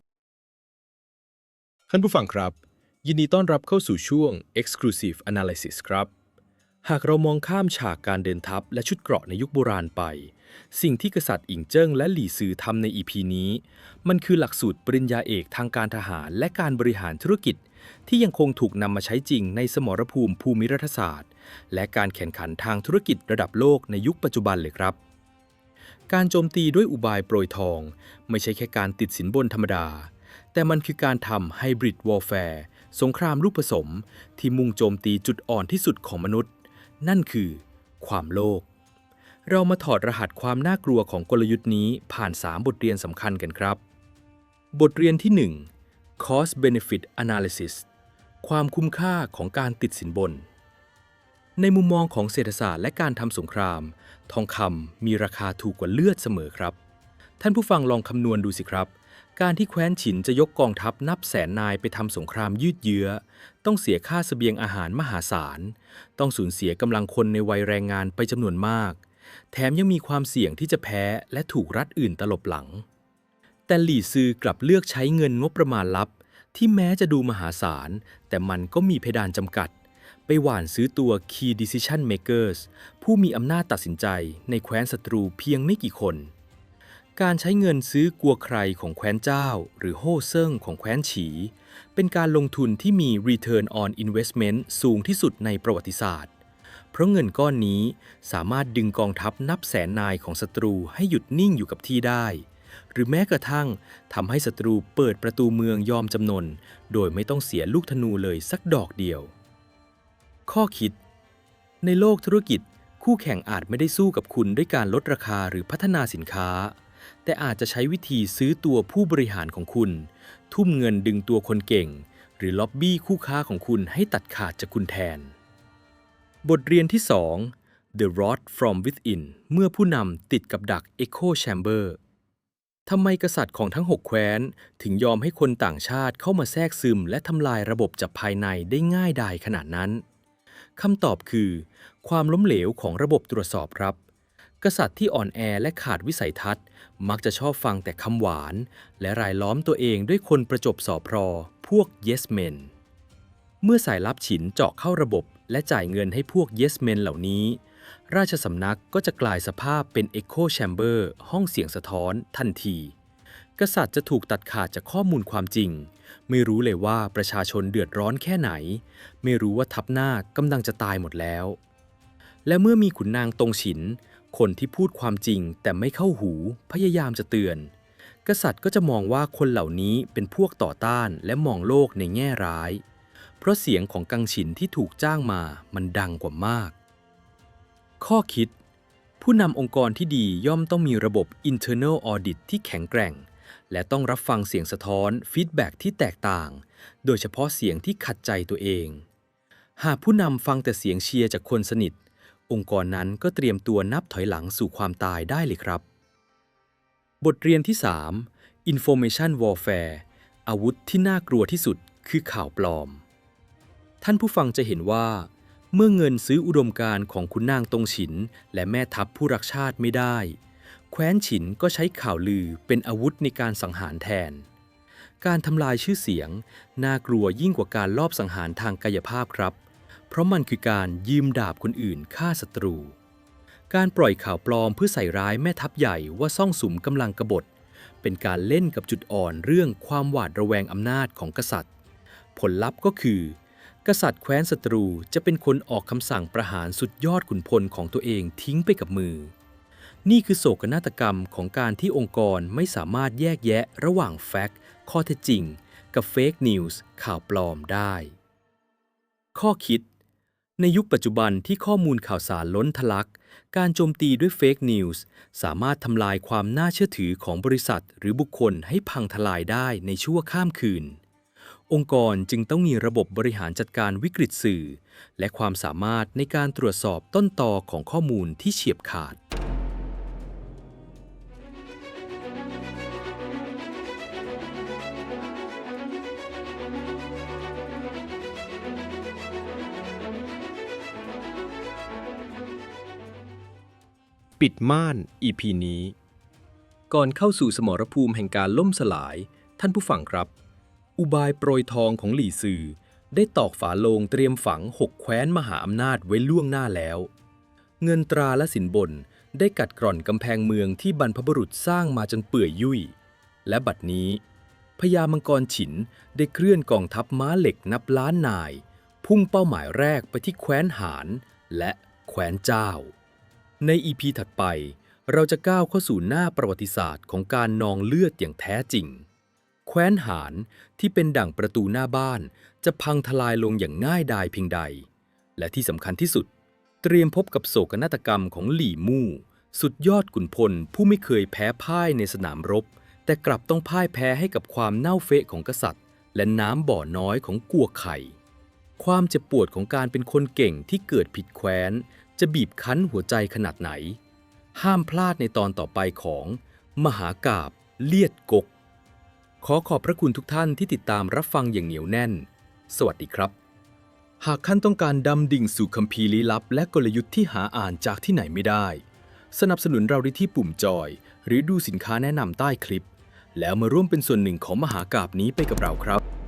ท่านผู้ฟังครับยินดีต้อนรับเข้าสู่ช่วง Exclusive Analysis ครับหากเรามองข้ามฉากการเดินทัพและชุดเกราะในยุคโบราณไปสิ่งที่กษัตริย์อิงเจิ้งและหลี่ซือทำใน EP นี้มันคือหลักสูตรปริญญาเอกทางการทหารและการบริหารธุรกิจที่ยังคงถูกนำมาใช้จริงในสมรภูมิภูมิรัฐศาสตร์และการแข่งขันทางธุรกิจระดับโลกในยุคปัจจุบันเลยครับการโจมตีด้วยอุบายโปรยทองไม่ใช่แค่การติดสินบนธรรมดาแต่มันคือการทำไฮบริดวอร์แฟร์สงครามลูกผสมที่มุ่งโจมตีจุดอ่อนที่สุดของมนุษย์นั่นคือความโลภเรามาถอดรหัสความน่ากลัวของกลยุทธ์นี้ผ่าน3บทเรียนสำคัญกันครับบทเรียนที่ 1 Cost Benefit Analysis ความคุ้มค่าของการติดสินบนในมุมมองของเศรษฐศาสตร์และการทำสงครามทองคำมีราคาถูกกว่าเลือดเสมอครับท่านผู้ฟังลองคำนวณดูสิครับการที่แคว้นฉินจะยกกองทัพนับแสนนายไปทำสงครามยืดเยื้อต้องเสียค่าเสบียงอาหารมหาศาลต้องสูญเสียกำลังคนในวัยแรงงานไปจำนวนมากแถมยังมีความเสี่ยงที่จะแพ้และถูกรัฐอื่นตลบหลังแต่หลี่ซือกลับเลือกใช้เงินงบประมาณลับที่แม้จะดูมหาศาลแต่มันก็มีเพดานจำกัดไปหว่านซื้อตัว Key Decision Makers ผู้มีอำนาจตัดสินใจในแคว้นศัตรูเพียงไม่กี่คนการใช้เงินซื้อกัวใครของแคว้นเจ้าหรือโฮ่เซิ่งของแคว้นฉีเป็นการลงทุนที่มี Return on Investment สูงที่สุดในประวัติศาสตร์เพราะเงินก้อนนี้สามารถดึงกองทัพนับแสนนายของศัตรูให้หยุดนิ่งอยู่กับที่ได้หรือแม้กระทั่งทำให้ศัตรูเปิดประตูเมืองยอมจำนนโดยไม่ต้องเสียลูกธนูเลยสักดอกเดียวข้อคิดในโลกธุรกิจคู่แข่งอาจไม่ได้สู้กับคุณด้วยการลดราคาหรือพัฒนาสินค้าแต่อาจจะใช้วิธีซื้อตัวผู้บริหารของคุณทุ่มเงินดึงตัวคนเก่งหรือล็อบบี้คู่ค้าของคุณให้ตัดขาดจากคุณแทนบทเรียนที่ 2 The Rot from Within เมื่อผู้นำติดกับดัก Echo Chamber ทำไมกษัตริย์ของทั้ง 6 แคว้นถึงยอมให้คนต่างชาติเข้ามาแทรกซึมและทำลายระบบจากภายในได้ง่ายดายขนาดนั้นคำตอบคือความล้มเหลวของระบบตรวจสอบครับกษัตริย์ที่อ่อนแอและขาดวิสัยทัศน์มักจะชอบฟังแต่คำหวานและรายล้อมตัวเองด้วยคนประจบสอพรพวก Yes Men เมื่อสายลับฉินเจาะเข้าระบบและจ่ายเงินให้พวก Yes Men เหล่านี้ราชสำนักก็จะกลายสภาพเป็น Echo Chamber ห้องเสียงสะท้อนทันทีกษัตริย์จะถูกตัดขาดจากข้อมูลความจริงไม่รู้เลยว่าประชาชนเดือดร้อนแค่ไหนไม่รู้ว่าทัพหน้ากำลังจะตายหมดแล้วและเมื่อมีขุนนางตงฉินคนที่พูดความจริงแต่ไม่เข้าหูพยายามจะเตือนกษัตริย์ก็จะมองว่าคนเหล่านี้เป็นพวกต่อต้านและมองโลกในแง่ร้ายเพราะเสียงของกังฉินที่ถูกจ้างมามันดังกว่ามากข้อคิดผู้นำองค์กรที่ดีย่อมต้องมีระบบ internal audit ที่แข็งแกร่งและต้องรับฟังเสียงสะท้อนฟีดแบ็กที่แตกต่างโดยเฉพาะเสียงที่ขัดใจตัวเองหากผู้นำฟังแต่เสียงเชียร์จากคนสนิทองค์กรนั้นก็เตรียมตัวนับถอยหลังสู่ความตายได้เลยครับบทเรียนที่ 3 Information Warfare อาวุธที่น่ากลัวที่สุดคือข่าวปลอมท่านผู้ฟังจะเห็นว่าเมื่อเงินซื้ออุดมการณ์ของขุนนางตงฉินและแม่ทัพผู้รักชาติไม่ได้แคว้นฉินก็ใช้ข่าวลือเป็นอาวุธในการสังหารแทนการทำลายชื่อเสียงน่ากลัวยิ่งกว่าการลอบสังหารทางกายภาพครับเพราะมันคือการยืมดาบคนอื่นฆ่าศัตรูการปล่อยข่าวปลอมเพื่อใส่ร้ายแม่ทัพใหญ่ว่าซ่องสุมกำลังกบฏเป็นการเล่นกับจุดอ่อนเรื่องความหวาดระแวงอำนาจของกษัตริย์ผลลัพธ์ก็คือกษัตริย์แคว้นศัตรูจะเป็นคนออกคำสั่งประหารสุดยอดขุนพลของตัวเองทิ้งไปกับมือนี่คือโศกนาฏกรรมของการที่องค์กรไม่สามารถแยกแยะระหว่างแฟกต์ข้อเท็จจริงกับเฟกนิวส์ข่าวปลอมได้ข้อคิดในยุคปัจจุบันที่ข้อมูลข่าวสารล้นทะลักการโจมตีด้วยเฟกนิวส์สามารถทำลายความน่าเชื่อถือของบริษัทหรือบุคคลให้พังทลายได้ในชั่วข้ามคืนองค์กรจึงต้องมีระบบบริหารจัดการวิกฤตสื่อและความสามารถในการตรวจสอบต้นตอของข้อมูลที่เฉียบขาด ปิดม่าน EP นี้ ก่อนเข้าสู่สมรภูมิแห่งการล่มสลาย ท่านผู้ฟังครับ อุบายโปรยทองของหลี่ซือได้ตอกฝาโลงเตรียมฝัง6แคว้นมหาอำนาจไว้ล่วงหน้าแล้ว เงินตราและสินบนได้กัดกร่อนกำแพงเมืองที่บรรพบุรุษสร้างมาจนเปื่อยยุ่ย และบัดนี้พญามังกรฉินได้เคลื่อนกองทัพม้าเหล็กนับล้านนาย พุ่งเป้าหมายแรกไปที่แคว้นหานและแคว้นเจ้า ใน EP ถัดไปเราจะก้าวเข้าสู่หน้าประวัติศาสตร์ของการนองเลือดอย่างแท้จริง แคว้นหานที่เป็นดั่งประตูหน้าบ้านจะพังทลายลงอย่างง่ายดายเพียงใด และที่สำคัญที่สุดเตรียมพบกับโศกนาฏกรรมของหลี่มู่สุดยอดขุนพลผู้ไม่เคยแพ้พ่ายในสนามรบ แต่กลับต้องพ่ายแพ้ให้กับความเน่าเฟะของกษัตริย์ และน้ำบ่อน้อยของกัวไข่ ความเจ็บปวดของการเป็นคนเก่งที่เกิดผิดแคว้นจะบีบคั้นหัวใจขนาดไหน ห้ามพลาดในตอนต่อไปของมหากาพย์เลียดกก ขอขอบพระคุณทุกท่านที่ติดตามรับฟังอย่างเหนียวแน่น สวัสดีครับ หากท่านต้องการดำดิ่งสู่คัมภีร์ลี้ลับและกลยุทธ์ที่หาอ่านจากที่ไหนไม่ได้ สนับสนุนเราได้ที่ปุ่มจอย หรือดูสินค้าแนะนำใต้คลิป แล้วมาร่วมเป็นส่วนหนึ่งของมหากาพย์นี้ไปกับเราครับ